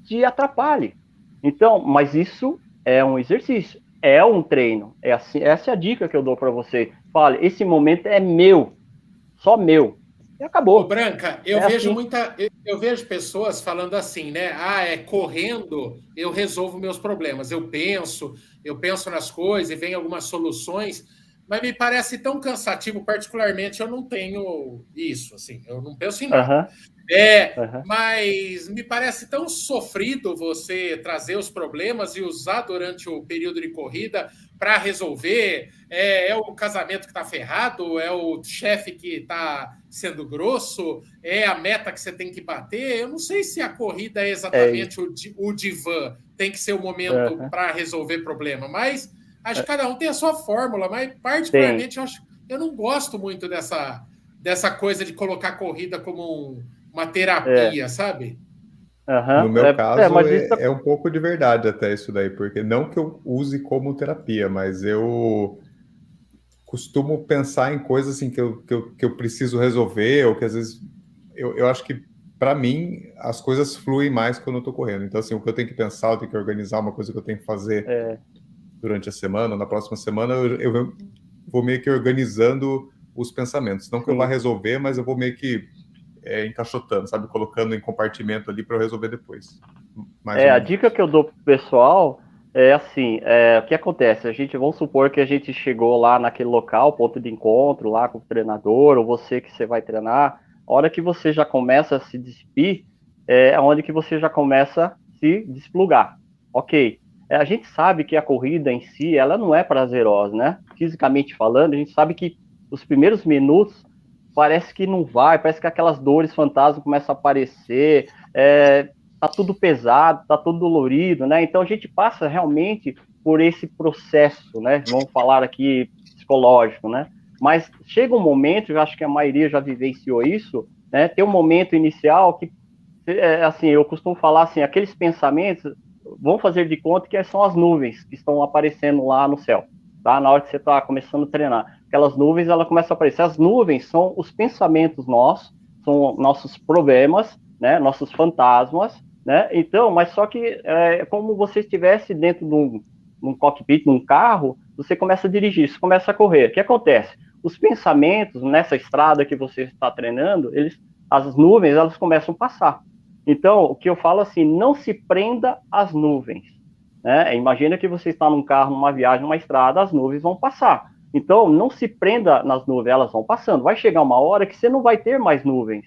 te atrapalhe. Então, mas isso é um exercício, é um treino. Assim, essa é a dica que eu dou para você. Fale, esse momento é meu, só meu. E acabou. Ô, Branca, eu vejo pessoas falando assim, né? Correndo, eu resolvo meus problemas. Eu penso nas coisas e vem algumas soluções, mas me parece tão cansativo, particularmente eu não tenho isso, assim, eu não penso em nada. Mas me parece tão sofrido você trazer os problemas e usar durante o período de corrida para resolver. É o casamento que está ferrado, é o chefe que está sendo grosso, é a meta que você tem que bater. Eu não sei se a corrida é exatamente o divã, tem que ser o momento para resolver problema, mas acho que cada um tem a sua fórmula, mas particularmente eu não gosto muito dessa coisa de colocar a corrida como uma terapia, sabe? No meu caso, é um pouco de verdade até isso daí, porque não que eu use como terapia, mas eu costumo pensar em coisas assim que eu preciso resolver, ou que às vezes eu acho que para mim as coisas fluem mais quando eu tô correndo. Então, assim, o que eu tenho que pensar, eu tenho que organizar uma coisa que eu tenho que fazer durante a semana, na próxima semana, eu vou meio que organizando os pensamentos. Não que eu vá resolver, mas eu vou meio que encaixotando, sabe? Colocando em compartimento ali para eu resolver depois. A dica que eu dou pro pessoal é assim, o que acontece? Vamos supor que a gente chegou lá naquele local, ponto de encontro, lá com o treinador, ou você vai treinar, a hora que você já começa a se despir, é onde que você já começa a se desplugar. Ok. a gente sabe que a corrida em si, ela não é prazerosa, né? Fisicamente falando, a gente sabe que os primeiros minutos parece que não vai, parece que aquelas dores fantasmas começam a aparecer, tá tudo pesado, tá tudo dolorido, né? Então a gente passa realmente por esse processo, né? Vamos falar aqui psicológico, né? Mas chega um momento, eu acho que a maioria já vivenciou isso, né? Tem um momento inicial que, assim, eu costumo falar assim, aqueles pensamentos, vão fazer de conta que são as nuvens que estão aparecendo lá no céu, tá? Na hora que você está começando a treinar. Aquelas nuvens, elas começam a aparecer. As nuvens são os pensamentos nossos, são nossos problemas, né? Nossos fantasmas, né? Então, mas só que é como você estivesse dentro de um cockpit, num carro, você começa a dirigir, você começa a correr. O que acontece? Os pensamentos nessa estrada que você está treinando, as nuvens, elas começam a passar. Então, o que eu falo assim, não se prenda às nuvens, né? Imagina que você está num carro, numa viagem, numa estrada, as nuvens vão passar. Então, não se prenda nas nuvens, elas vão passando. Vai chegar uma hora que você não vai ter mais nuvens.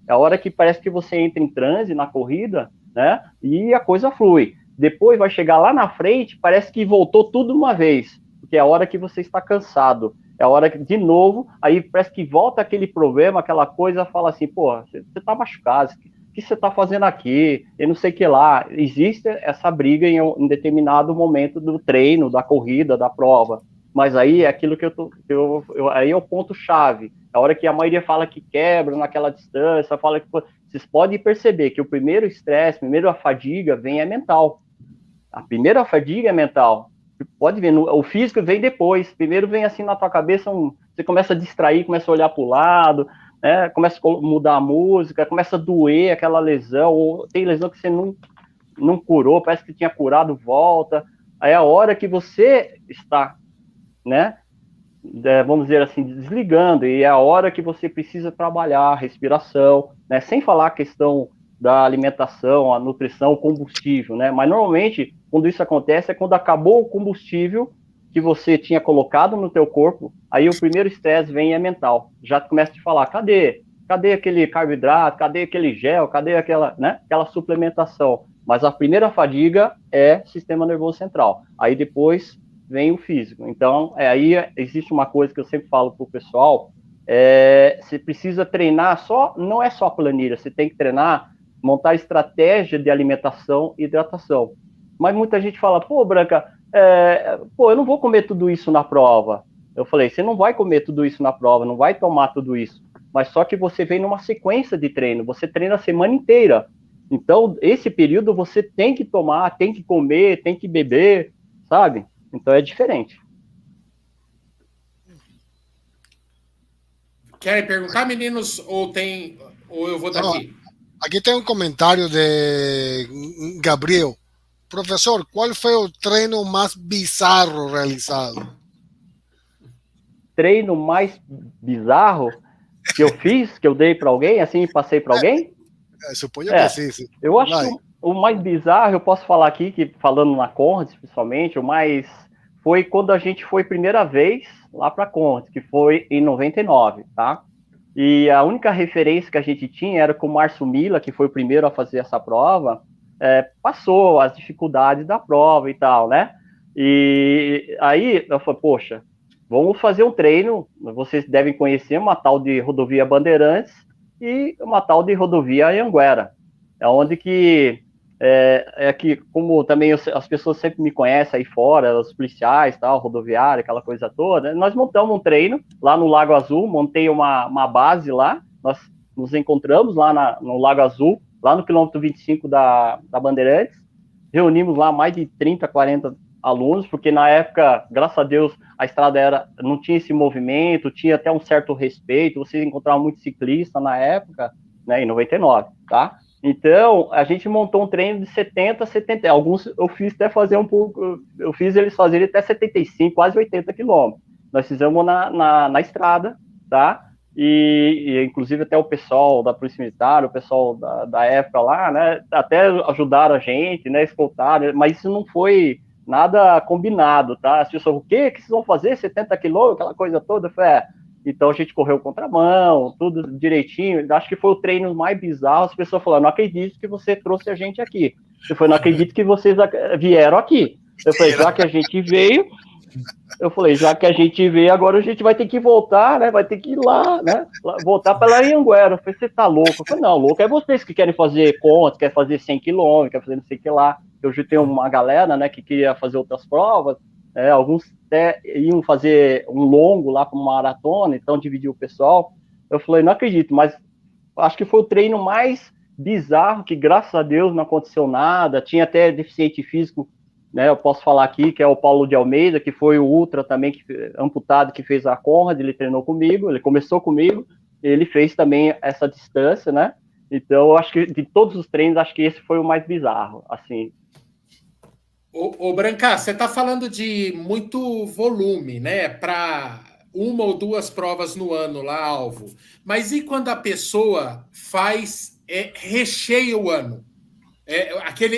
É a hora que parece que você entra em transe na corrida, né? E a coisa flui. Depois vai chegar lá na frente, parece que voltou tudo uma vez, porque é a hora que você está cansado. É a hora que, de novo, aí parece que volta aquele problema, aquela coisa, fala assim, pô, você está machucado, o que você está fazendo aqui? Eu não sei o que lá. Existe essa briga em um determinado momento do treino, da corrida, da prova. Mas aí é aquilo que aí é o ponto-chave. A hora que a maioria fala que quebra naquela distância, fala que vocês podem perceber que o primeiro estresse, primeiro a fadiga vem é mental. A primeira fadiga é mental. Pode ver, o físico vem depois. Primeiro vem assim na tua cabeça, você começa a distrair, começa a olhar para o lado, né? Começa a mudar a música, começa a doer aquela lesão, ou tem lesão que você não curou, parece que tinha curado, volta. Aí é a hora que você está, né? Vamos dizer assim, desligando, e é a hora que você precisa trabalhar a respiração, né? Sem falar a questão da alimentação, a nutrição, o combustível, né? Mas normalmente, quando isso acontece, é quando acabou o combustível que você tinha colocado no teu corpo, aí o primeiro estresse vem e é mental. Já começa a te falar, cadê aquele carboidrato, cadê aquele gel, cadê aquela suplementação? Mas a primeira fadiga é sistema nervoso central. Aí depois vem o físico. Então, aí existe uma coisa que eu sempre falo para o pessoal, você precisa treinar não é só planilha, você tem que treinar, montar estratégia de alimentação e hidratação. Mas muita gente fala, pô, Branca, eu não vou comer tudo isso na prova. Eu falei, você não vai comer tudo isso na prova, não vai tomar tudo isso. Mas só que você vem numa sequência de treino, você treina a semana inteira. Então, esse período você tem que tomar, tem que comer, tem que beber, sabe? Então é diferente. Querem perguntar, meninos, ou eu vou daqui? Aqui tem um comentário de Gabriel. Professor, qual foi o treino mais bizarro realizado? Treino mais bizarro que eu fiz, que eu dei para alguém, assim, passei para alguém? Suponho que sim. Eu acho que o mais bizarro, eu posso falar aqui, que falando na Conrads, principalmente, o mais foi quando a gente foi primeira vez lá para a Conrads, que foi em 99, tá? E a única referência que a gente tinha era com o Márcio Mila, que foi o primeiro a fazer essa prova, passou as dificuldades da prova e tal, né? E aí eu falei, poxa, vamos fazer um treino, vocês devem conhecer uma tal de rodovia Bandeirantes e uma tal de rodovia Anhanguera, onde que que, como também as pessoas sempre me conhecem aí fora, os policiais, tal, rodoviária, aquela coisa toda, nós montamos um treino lá no Lago Azul, montei uma base lá, nós nos encontramos lá no Lago Azul, lá no quilômetro 25 da Bandeirantes, reunimos lá mais de 30, 40 alunos, porque na época, graças a Deus, a estrada não tinha esse movimento, tinha até um certo respeito, vocês encontravam muito ciclista na época, né, em 99, tá? Então, a gente montou um treino de 70, alguns eu fiz até fazer um pouco, eu fiz eles fazerem até 75, quase 80 quilômetros. Nós fizemos na estrada, tá? E inclusive até o pessoal da Polícia Militar, o pessoal da época lá, né, até ajudaram a gente, né, escoltaram, mas isso não foi nada combinado, tá? As pessoas, o que vocês vão fazer? 70 quilômetros, aquela coisa toda? Eu falei, então a gente correu contramão, tudo direitinho. Acho que foi o treino mais bizarro. As pessoas falaram, não acredito que você trouxe a gente aqui. Eu falei, não acredito que vocês vieram aqui. Eu falei, já que a gente veio, agora a gente vai ter que voltar, né? Vai ter que ir lá, né? Voltar para Anhanguera. Eu falei, você tá louco? Eu falei, não, louco é vocês que querem fazer contas, querem fazer 100 quilômetros, querem fazer não sei o que lá. Hoje tem uma galera, né, que queria fazer outras provas, alguns até iam fazer um longo lá para uma maratona, então dividiu o pessoal. Eu falei, não acredito, mas acho que foi o treino mais bizarro, que graças a Deus não aconteceu nada, tinha até deficiente físico, né, eu posso falar aqui, que é o Paulo de Almeida, que foi o ultra também, amputado, que fez a Conrad, ele treinou comigo, ele começou comigo, ele fez também essa distância, né, então eu acho que de todos os treinos, acho que esse foi o mais bizarro, assim. Ô Branca, você está falando de muito volume, né, para uma ou duas provas no ano lá, alvo, mas e quando a pessoa faz, recheia o ano?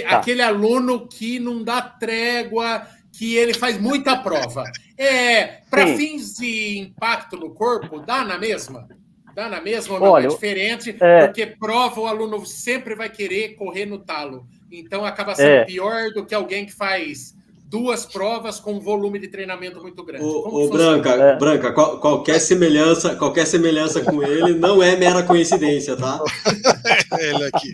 Aquele aluno que não dá trégua, que ele faz muita prova. Para fins de impacto no corpo, dá na mesma? Dá na mesma ou não? Olha, é diferente, porque prova o aluno sempre vai querer correr no talo. Então acaba sendo pior do que alguém que faz duas provas com um volume de treinamento muito grande. Branca, qualquer semelhança com ele não é mera coincidência, tá? Ele aqui.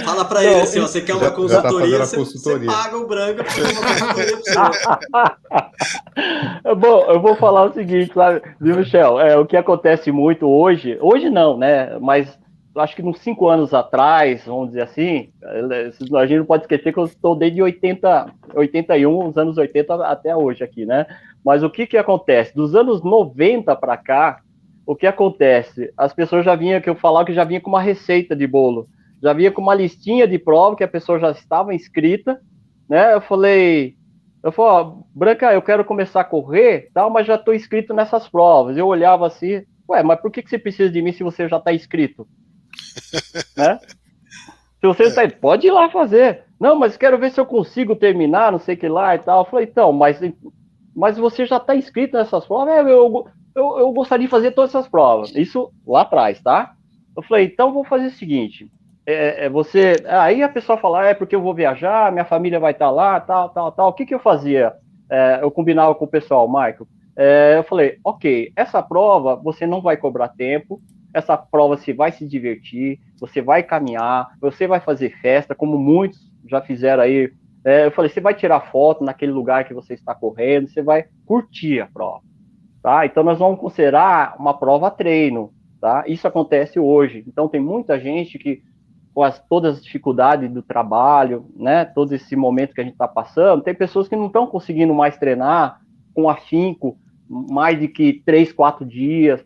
Fala para ele assim, ó, você quer uma consultoria, você paga o Branca para fazer uma consultoria para você. Bom, eu vou falar o seguinte, sabe, viu, Michel? O que acontece muito hoje não, né? Mas acho que uns 5 anos atrás, vamos dizer assim, a gente não pode esquecer que eu estou desde 81, os anos 80 até hoje aqui, né? Mas o que acontece? Dos anos 90 para cá, o que acontece? As pessoas já vinham, que eu falava que já vinha com uma receita de bolo, já vinha com uma listinha de prova que a pessoa já estava inscrita, né? Eu falei, ó, Branca, eu quero começar a correr, tal, mas já estou inscrito nessas provas. Eu olhava assim, ué, mas por que você precisa de mim se você já está inscrito? Né? Se você está, pode ir lá fazer. Não, mas quero ver se eu consigo terminar, não sei o que lá e tal. Eu falei, então, mas você já está inscrito nessas provas? Eu gostaria de fazer todas essas provas. Isso lá atrás, tá? Eu falei, então vou fazer o seguinte. Aí a pessoa fala, porque eu vou viajar, minha família vai estar lá, tal. O que eu fazia? Eu combinava com o pessoal, Michael. Eu falei, ok, essa prova você não vai cobrar tempo, essa prova você vai se divertir, você vai caminhar, você vai fazer festa, como muitos já fizeram aí. Eu falei, você vai tirar foto naquele lugar que você está correndo, você vai curtir a prova, tá? Então nós vamos considerar uma prova treino, tá? Isso acontece hoje. Então tem muita gente que, com todas as dificuldades do trabalho, né, todo esse momento que a gente está passando, tem pessoas que não estão conseguindo mais treinar com afinco, mais de que 3, 4 dias,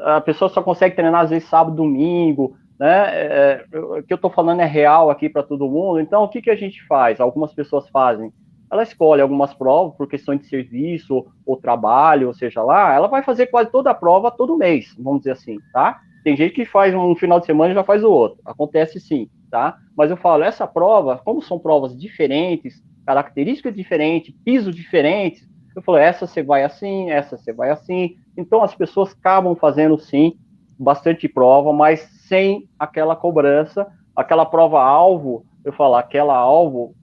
a pessoa só consegue treinar às vezes sábado, domingo, né? O que eu estou falando é real aqui para todo mundo. Então, o que a gente faz? Algumas pessoas fazem, ela escolhe algumas provas por questão de serviço ou trabalho, ou seja lá, ela vai fazer quase toda a prova todo mês, vamos dizer assim, tá? Tem gente que faz um final de semana e já faz o outro, acontece sim, tá? Mas eu falo, essa prova, como são provas diferentes, características diferentes, pisos diferentes, eu falo, essa você vai assim, essa você vai assim. Então, as pessoas acabam fazendo, sim, bastante prova, mas sem aquela cobrança. Aquela prova-alvo, eu falo, aquela alvo,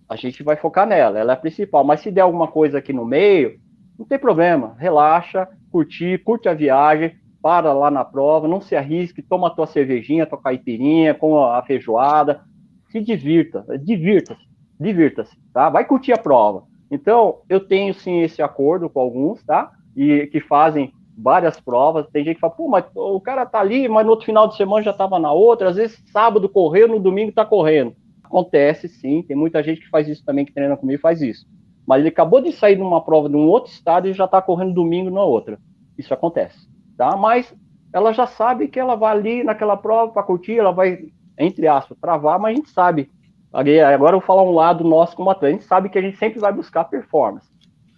a gente vai focar nela, ela é a principal. Mas se der alguma coisa aqui no meio, não tem problema. Relaxa, curte a viagem, para lá na prova, não se arrisque, toma a tua cervejinha, tua caipirinha, com a feijoada, se divirta-se, tá? Vai curtir a prova. Então, eu tenho sim esse acordo com alguns, tá? E que fazem várias provas. Tem gente que fala, pô, mas o cara tá ali, mas no outro final de semana já estava na outra. Às vezes, sábado correu, no domingo tá correndo. Acontece sim, tem muita gente que faz isso também, que treina comigo e faz isso. Mas ele acabou de sair de uma prova de um outro estado e já tá correndo domingo na outra. Isso acontece, tá? Mas ela já sabe que ela vai ali naquela prova para curtir, ela vai, entre aspas, travar, mas a gente sabe. Agora eu vou falar um lado nosso como atleta. A gente sabe que a gente sempre vai buscar performance.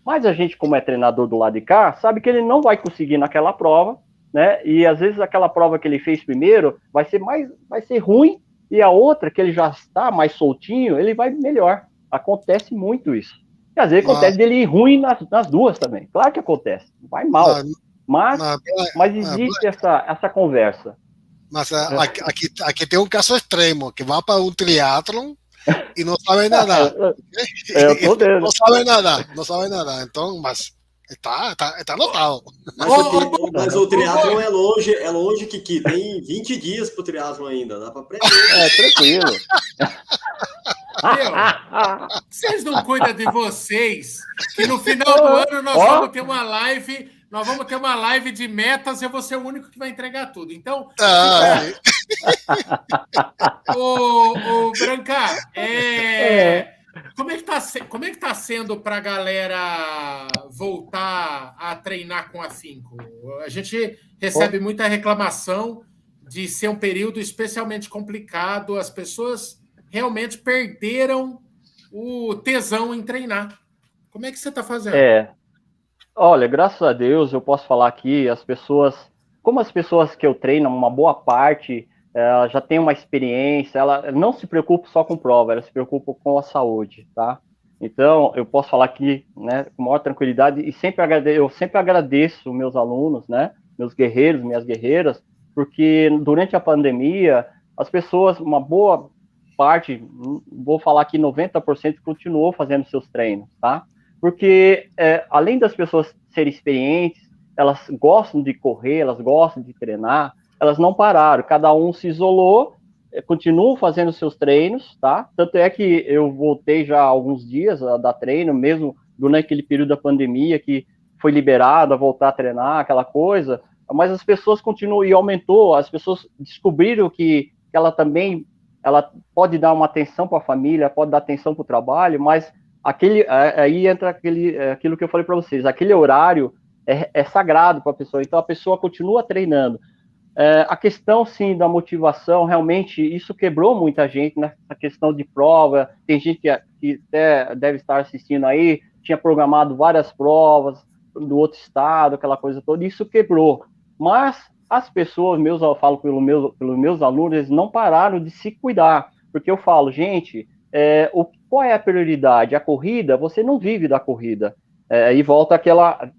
Mas a gente, como é treinador do lado de cá, sabe que ele não vai conseguir naquela prova, né? E às vezes aquela prova que ele fez primeiro vai ser ruim, e a outra, que ele já está mais soltinho, ele vai melhor. Acontece muito isso. E às vezes acontece dele ir ruim nas duas também. Claro que acontece. Vai mal. Mas existe essa conversa. Mas aqui tem um caso extremo, que vai para um triatlon y no sabe nada. No sabe nada. Entonces, mas está anotado. Mas o triatlon é longe, Kiki. Tem 20 dias pro triatlon ainda, dá para aprender. Tranquilo. Vocês não cuidam de vocês, que no final do ano nós vamos ter uma live, de metas, eu vou ser o único que vai entregar tudo. Então, o Branca, como é que tá sendo para a galera voltar a treinar com afinco? A gente recebe muita reclamação de ser um período especialmente complicado, as pessoas realmente perderam o tesão em treinar. Como é que você está fazendo? Olha, graças a Deus, eu posso falar aqui, as pessoas que eu treino, uma boa parte, já tem uma experiência, ela não se preocupa só com prova, ela se preocupa com a saúde, tá? Então, eu posso falar aqui, né, com maior tranquilidade, e eu sempre agradeço meus alunos, né, meus guerreiros, minhas guerreiras, porque durante a pandemia, as pessoas, uma boa parte, vou falar que 90% continuou fazendo seus treinos, tá? Porque além das pessoas serem experientes, elas gostam de correr, elas gostam de treinar, elas não pararam, cada um se isolou, continuam fazendo seus treinos, tá? Tanto é que eu voltei já há alguns dias a dar treino, mesmo durante aquele período da pandemia, que foi liberado a voltar a treinar, aquela coisa, mas as pessoas continuam, e aumentou, as pessoas descobriram que ela também pode dar uma atenção para a família, pode dar atenção para o trabalho, mas aí entra aquilo que eu falei para vocês, aquele horário é sagrado para a pessoa, então a pessoa continua treinando. A questão, sim, da motivação, realmente, isso quebrou muita gente nessa questão de prova, tem gente que até deve estar assistindo aí, tinha programado várias provas do outro estado, aquela coisa toda, isso quebrou, mas as pessoas, eu falo pelos meus alunos, eles não pararam de se cuidar, porque eu falo, gente, qual é a prioridade? A corrida, você não vive da corrida. E volta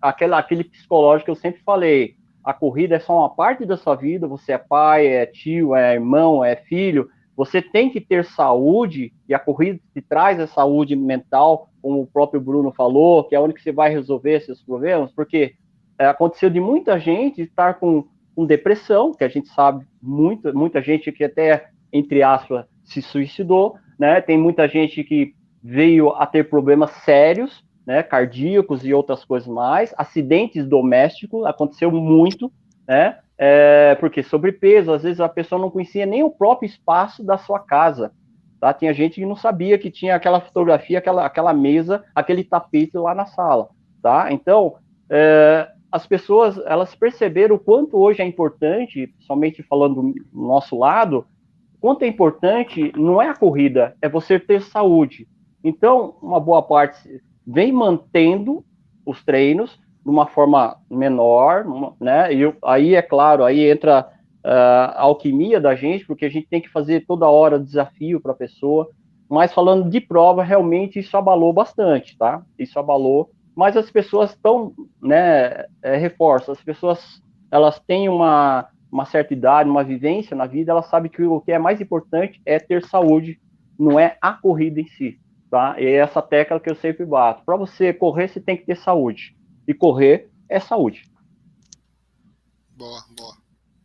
aquele psicológico que eu sempre falei, a corrida é só uma parte da sua vida, você é pai, é tio, é irmão, é filho, você tem que ter saúde, e a corrida te traz a saúde mental, como o próprio Bruno falou, que é onde que você vai resolver seus problemas, porque aconteceu de muita gente estar com depressão, que a gente sabe, muita gente que até, entre aspas, se suicidou, né? Tem muita gente que veio a ter problemas sérios, né? Cardíacos e outras coisas mais, acidentes domésticos, aconteceu muito, né? Porque sobrepeso, às vezes a pessoa não conhecia nem o próprio espaço da sua casa, tá? Tinha gente que não sabia que tinha aquela fotografia, aquela mesa, aquele tapete lá na sala, tá? Então, as pessoas, elas perceberam o quanto hoje é importante, somente falando do nosso lado, o quanto é importante, não é a corrida, é você ter saúde. Então, uma boa parte vem mantendo os treinos de uma forma menor, né? E aí, é claro, aí entra a alquimia da gente, porque a gente tem que fazer toda hora desafio para a pessoa, mas falando de prova, realmente isso abalou bastante, tá? Isso abalou, mas as pessoas estão, né, reforço, as pessoas, elas têm uma certa idade, uma vivência na vida, elas sabem que o que é mais importante é ter saúde, não é a corrida em si, tá? E é essa tecla que eu sempre bato. Para você correr, você tem que ter saúde, e correr é saúde. Boa.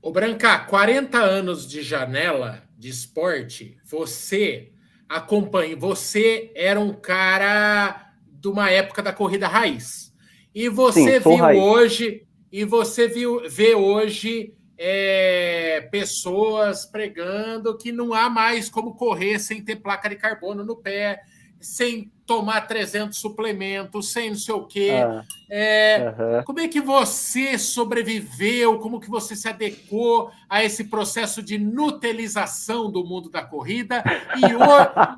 Ô Branca, 40 anos de janela de esporte, você acompanha, você era um cara de uma época da corrida raiz. E você vê hoje pessoas pregando que não há mais como correr sem ter placa de carbono no pé, sem tomar 300 suplementos, sem não sei o quê. Como é que você sobreviveu? Como que você se adequou a esse processo de nutelização do mundo da corrida?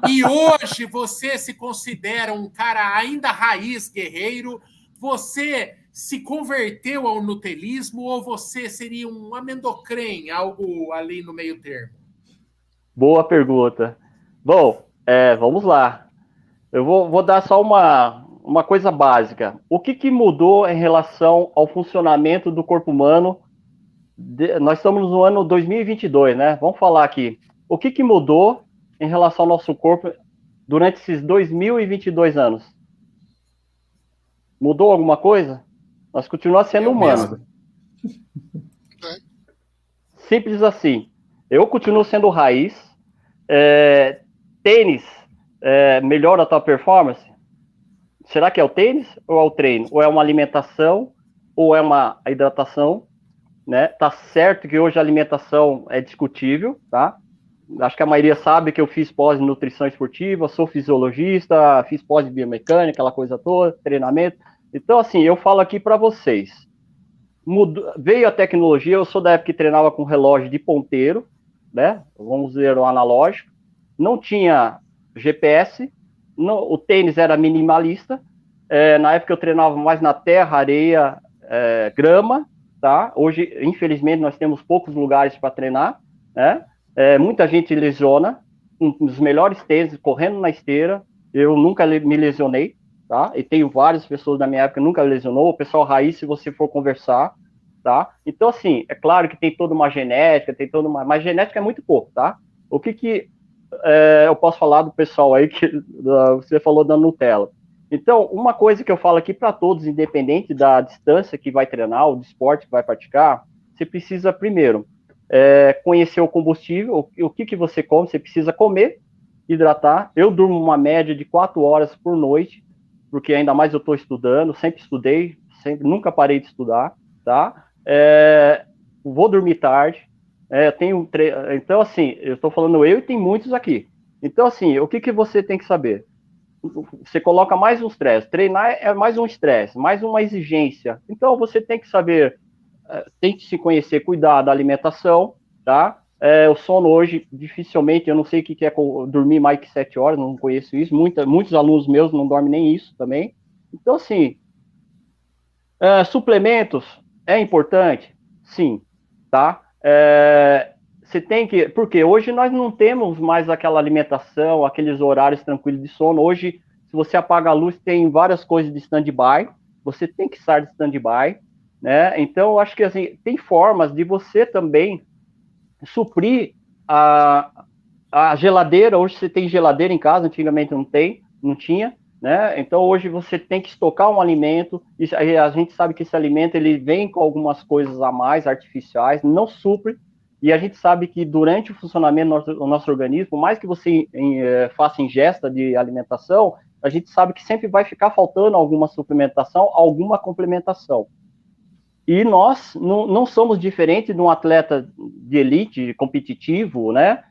E hoje você se considera um cara ainda raiz, guerreiro? Você se converteu ao nutelismo ou você seria um amendocrem, algo ali no meio termo? Boa pergunta. Bom, vamos lá. Eu vou dar só uma coisa básica. O que mudou em relação ao funcionamento do corpo humano? Nós estamos no ano 2022, né? Vamos falar aqui. O que mudou em relação ao nosso corpo durante esses 2022 anos? Mudou alguma coisa? Nós continuamos sendo humanos. Simples assim. Eu continuo sendo raiz. Tênis melhora a tua performance? Será que é o tênis ou é o treino? Ou é uma alimentação? Ou é uma hidratação? Né? Tá certo que hoje a alimentação é discutível, tá? Acho que a maioria sabe que eu fiz pós em nutrição esportiva, sou fisiologista, fiz pós em biomecânica, aquela coisa toda, treinamento. Então, assim, eu falo aqui para vocês. Veio a tecnologia, eu sou da época que treinava com relógio de ponteiro, né? Vamos dizer, o analógico. Não tinha GPS, o tênis era minimalista. Na época eu treinava mais na terra, areia, grama, tá? Hoje, infelizmente, nós temos poucos lugares para treinar, né? Muita gente lesiona, um dos melhores tênis, correndo na esteira. Eu nunca me lesionei, tá? E tenho várias pessoas da minha época que nunca lesionou. O pessoal raiz, se você for conversar, tá? Então, assim, é claro que tem toda uma genética, mas genética é muito pouco, tá? O que eu posso falar do pessoal aí que você falou da Nutella? Então, uma coisa que eu falo aqui para todos, independente da distância que vai treinar, ou do esporte que vai praticar, você precisa, primeiro, conhecer o combustível, o que você come, você precisa comer, hidratar. Eu durmo uma média de 4 horas por noite, porque ainda mais eu estou estudando, sempre estudei, nunca parei de estudar, tá? Vou dormir tarde, então, assim, eu estou falando eu e tem muitos aqui. Então, assim, o que você tem que saber? Você coloca mais um estresse. Treinar é mais um estresse, mais uma exigência. Então, você tem que saber, tem que se conhecer, cuidar da alimentação, tá? O sono hoje, dificilmente, eu não sei o que é dormir mais que 7 horas, não conheço isso. Muitos alunos meus não dormem nem isso também. Então, assim, suplementos é importante? Sim, tá? Você tem que... Porque hoje nós não temos mais aquela alimentação, aqueles horários tranquilos de sono. Hoje, se você apaga a luz, tem várias coisas de stand-by. Você tem que estar de stand-by, né? Então, eu acho que assim, tem formas de você também suprir a geladeira. Hoje você tem geladeira em casa, antigamente não tinha, né? Então, hoje você tem que estocar um alimento, e a gente sabe que esse alimento ele vem com algumas coisas a mais, artificiais, não supre, e a gente sabe que durante o funcionamento do nosso organismo, mais que você faça ingesta de alimentação, a gente sabe que sempre vai ficar faltando alguma suplementação, alguma complementação. E nós não somos diferentes de um atleta de elite, competitivo, né?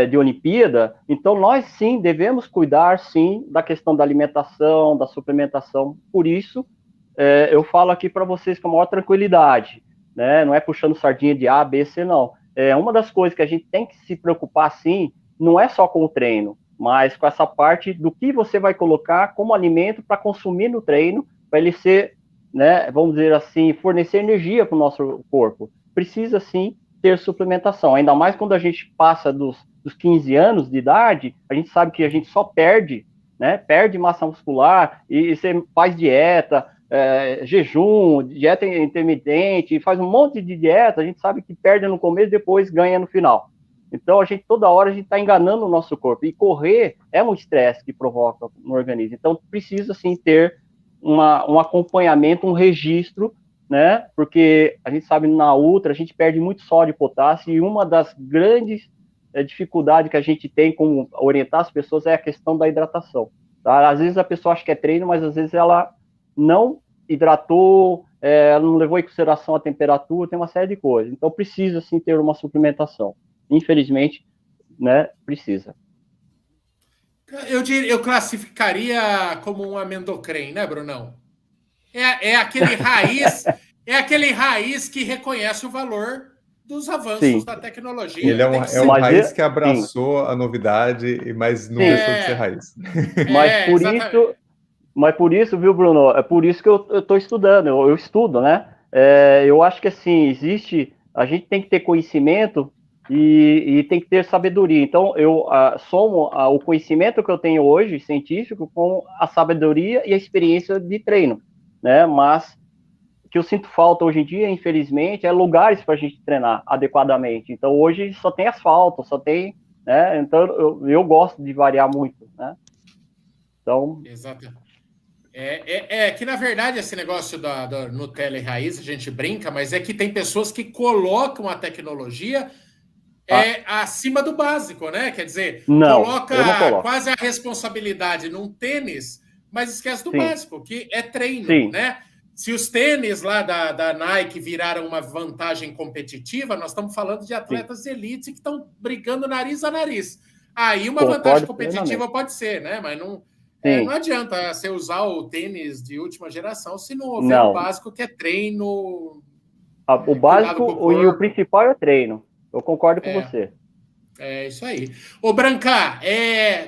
De Olimpíada. Então, nós, sim, devemos cuidar, sim, da questão da alimentação, da suplementação. Por isso, eu falo aqui para vocês com a maior tranquilidade, né? Não é puxando sardinha de A, B, C, não. Uma das coisas que a gente tem que se preocupar, sim, não é só com o treino, mas com essa parte do que você vai colocar como alimento para consumir no treino, para ele ser, né, vamos dizer assim, fornecer energia para o nosso corpo. Precisa, sim, ter suplementação, ainda mais quando a gente passa dos 15 anos de idade, a gente sabe que a gente só perde, né, perde massa muscular, e você faz dieta, jejum, dieta intermitente, faz um monte de dieta, a gente sabe que perde no começo e depois ganha no final. Então, toda hora a gente está enganando o nosso corpo, e correr é um estresse que provoca no organismo, então precisa sim ter um acompanhamento, um registro, né? Porque a gente sabe na ultra a gente perde muito sódio e potássio, e uma das grandes dificuldades que a gente tem como orientar as pessoas é a questão da hidratação, tá? Às vezes a pessoa acha que é treino, mas às vezes ela não hidratou, ela não levou em consideração a temperatura, tem uma série de coisas. Então precisa sim ter uma suplementação. Infelizmente, né? Precisa. Eu classificaria como um amendocrem, né, Brunão? Aquele raiz que reconhece o valor dos avanços da tecnologia. Ele é um raiz que abraçou a novidade, mas não deixou de ser raiz. Mas por isso, viu, Bruno? É por isso que eu estou estudando, eu estudo, né? Eu acho que assim, a gente tem que ter conhecimento e tem que ter sabedoria. Então, eu somo o conhecimento que eu tenho hoje, científico, com a sabedoria e a experiência de treino, né? Mas o que eu sinto falta hoje em dia, infelizmente, é lugares para a gente treinar adequadamente. Então, hoje só tem asfalto, só tem, né? Então, eu gosto de variar muito, né? Então... Exato. É que, na verdade, esse negócio da Nutella e raiz, a gente brinca, mas é que tem pessoas que colocam a tecnologia acima do básico, né? Quer dizer, coloca quase a responsabilidade num tênis, mas esquece do básico, que é treino, né? Se os tênis lá da Nike viraram uma vantagem competitiva, nós estamos falando de atletas de elite que estão brigando nariz a nariz. Aí uma vantagem competitiva pode ser, né? Mas não adianta você usar o tênis de última geração se não houver o básico, que é treino. O básico e o principal é o treino. Eu concordo com você. É isso aí. Ô, Branca,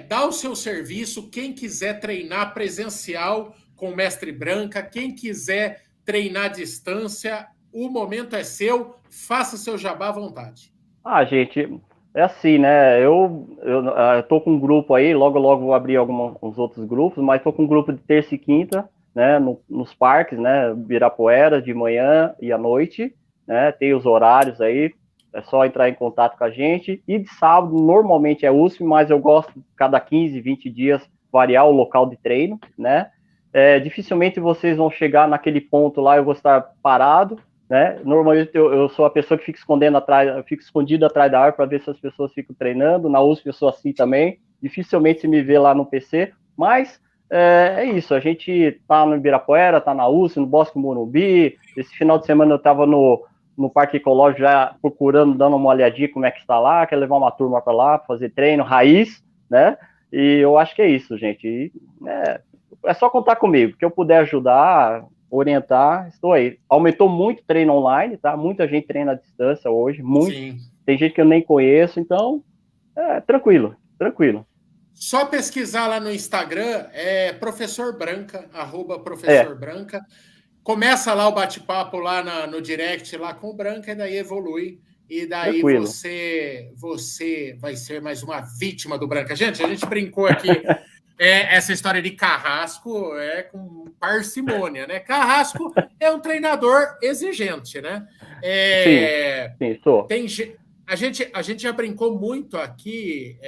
dá o seu serviço. Quem quiser treinar presencial com o Mestre Branca, quem quiser treinar à distância, o momento é seu. Faça seu jabá à vontade. Gente, é assim, né? Eu tô com um grupo aí, logo vou abrir uns outros grupos, mas tô com um grupo de terça e quinta, né? Nos parques, né? Ibirapuera, de manhã e à noite, né? Tem os horários aí. É só entrar em contato com a gente. E de sábado, normalmente é USP, mas eu gosto, cada 15, 20 dias, variar o local de treino, né? Dificilmente vocês vão chegar naquele ponto lá, eu vou estar parado, né? Normalmente eu sou a pessoa que fica escondido atrás da árvore para ver se as pessoas ficam treinando. Na USP eu sou assim também. Dificilmente se me vê lá no PC, mas é isso. A gente tá no Ibirapuera, tá na USP, no Bosque Morumbi. Esse final de semana eu estava no Parque Ecológico já procurando, dando uma olhadinha como é que está lá, quer levar uma turma para lá, fazer treino, raiz, né? E eu acho que é isso, gente. E, é só contar comigo, que eu puder ajudar, orientar, estou aí. Aumentou muito o treino online, tá? Muita gente treina à distância hoje, muito. Sim. Tem gente que eu nem conheço, então, tranquilo. Só pesquisar lá no Instagram, Professor Branca, @ProfessorBranca. Começa lá o bate-papo lá no direct lá com o Branca e daí evolui. E daí você vai ser mais uma vítima do Branca. Gente, a gente brincou aqui essa história de Carrasco com parcimônia, né? Carrasco é um treinador exigente, né? Sim, sou. A gente já brincou muito aqui,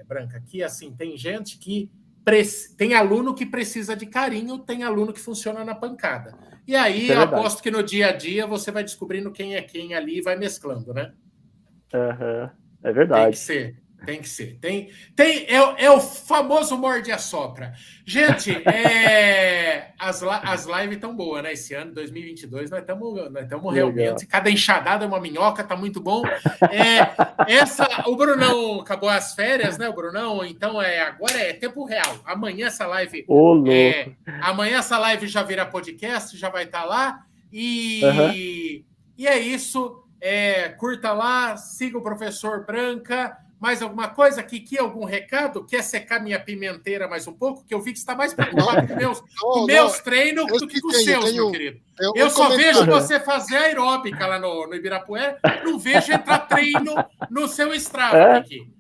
Branca, que assim, tem gente que tem aluno que precisa de carinho, tem aluno que funciona na pancada. E aí, eu aposto que no dia a dia você vai descobrindo quem é quem ali e vai mesclando, né? É verdade. Tem que ser. É o famoso morde-a-sopra. Gente, as lives estão boas, né? Esse ano, 2022, nós estamos realmente... Cada enxadada é uma minhoca, tá muito bom. O Brunão acabou as férias, né? O Brunão, então agora é tempo real. Amanhã essa live... amanhã essa live já vira podcast, já vai estar lá. E é isso. Curta lá, siga o Professor Branca. Mais alguma coisa? Kiki, algum recado? Quer secar minha pimenteira mais um pouco? Que eu vi que você está mais preocupado com meus treinos do que com os seus, meu querido. Eu só vejo você fazer aeróbica lá no Ibirapuera, não vejo entrar treino no seu Strava, Kiki.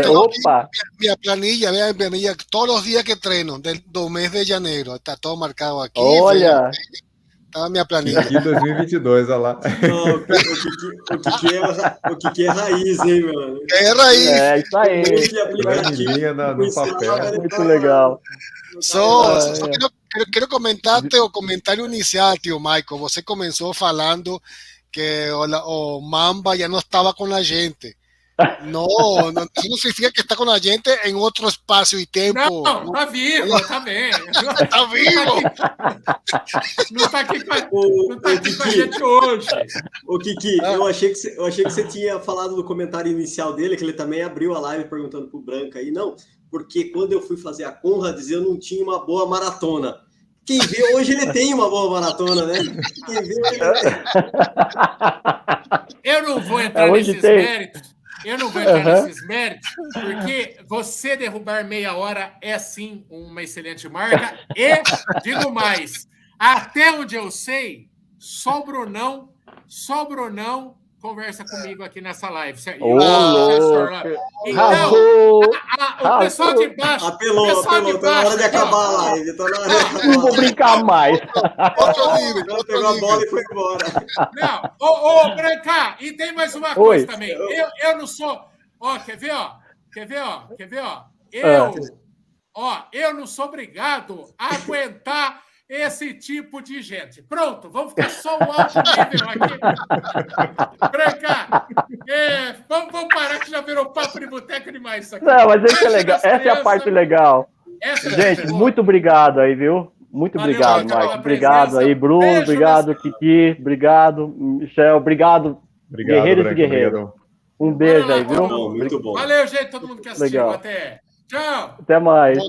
Opa! Minha planilha, todos os dias que treino do mês de janeiro, está todo marcado aqui. Olha! Tá a minha planilha. Aqui 2022, olha lá. Não, o Kiki é raiz, hein, mano? É raiz. É isso aí. Planilha no papel. Muito legal. Só quero comentar-te o comentário inicial, tio Michael. Você começou falando que o Mamba já não estava com a gente. No significa que está con la gente en otro espacio y tiempo. Não, está vivo, está bem. Está vivo. Não está aqui com a gente hoje. Ô, Kiki, eu achei que você tinha falado no comentário inicial dele, que ele também abriu a live perguntando pro Branca aí. Não, porque quando eu fui fazer a Conrads, eu não tinha uma boa maratona. Quem vê hoje, ele tem uma boa maratona, né? Quem vê hoje, ele tem. Eu não vou entrar nesses méritos. Eu não vou entrar nesses méritos, porque você derrubar meia hora é, sim, uma excelente marca. E, digo mais, até onde eu sei, só o Brunão conversa comigo aqui nessa live. Então, o pessoal de baixo... Apelou, tá na hora de acabar a live. Não vou brincar mais. Ela pegou a bola e foi embora. Não, Branca, e tem mais uma coisa também. Eu não sou... Quer ver? Ó, eu não sou obrigado a aguentar esse tipo de gente. Pronto, vamos ficar só o alto nível aqui. Branca, vamos parar que já virou papo de boteco demais isso aqui. Não, mas isso é legal. Essa é a parte legal. Gente, muito obrigado aí, viu? Muito obrigado, Mike. Obrigado aí, Bruno. Beijo, obrigado, Kiki. Obrigado, Michel. Obrigado, guerreiros e guerreiras. Um beijo aí, viu? Muito bom. Valeu, gente, todo mundo que assistiu. Até. Tchau. Até mais.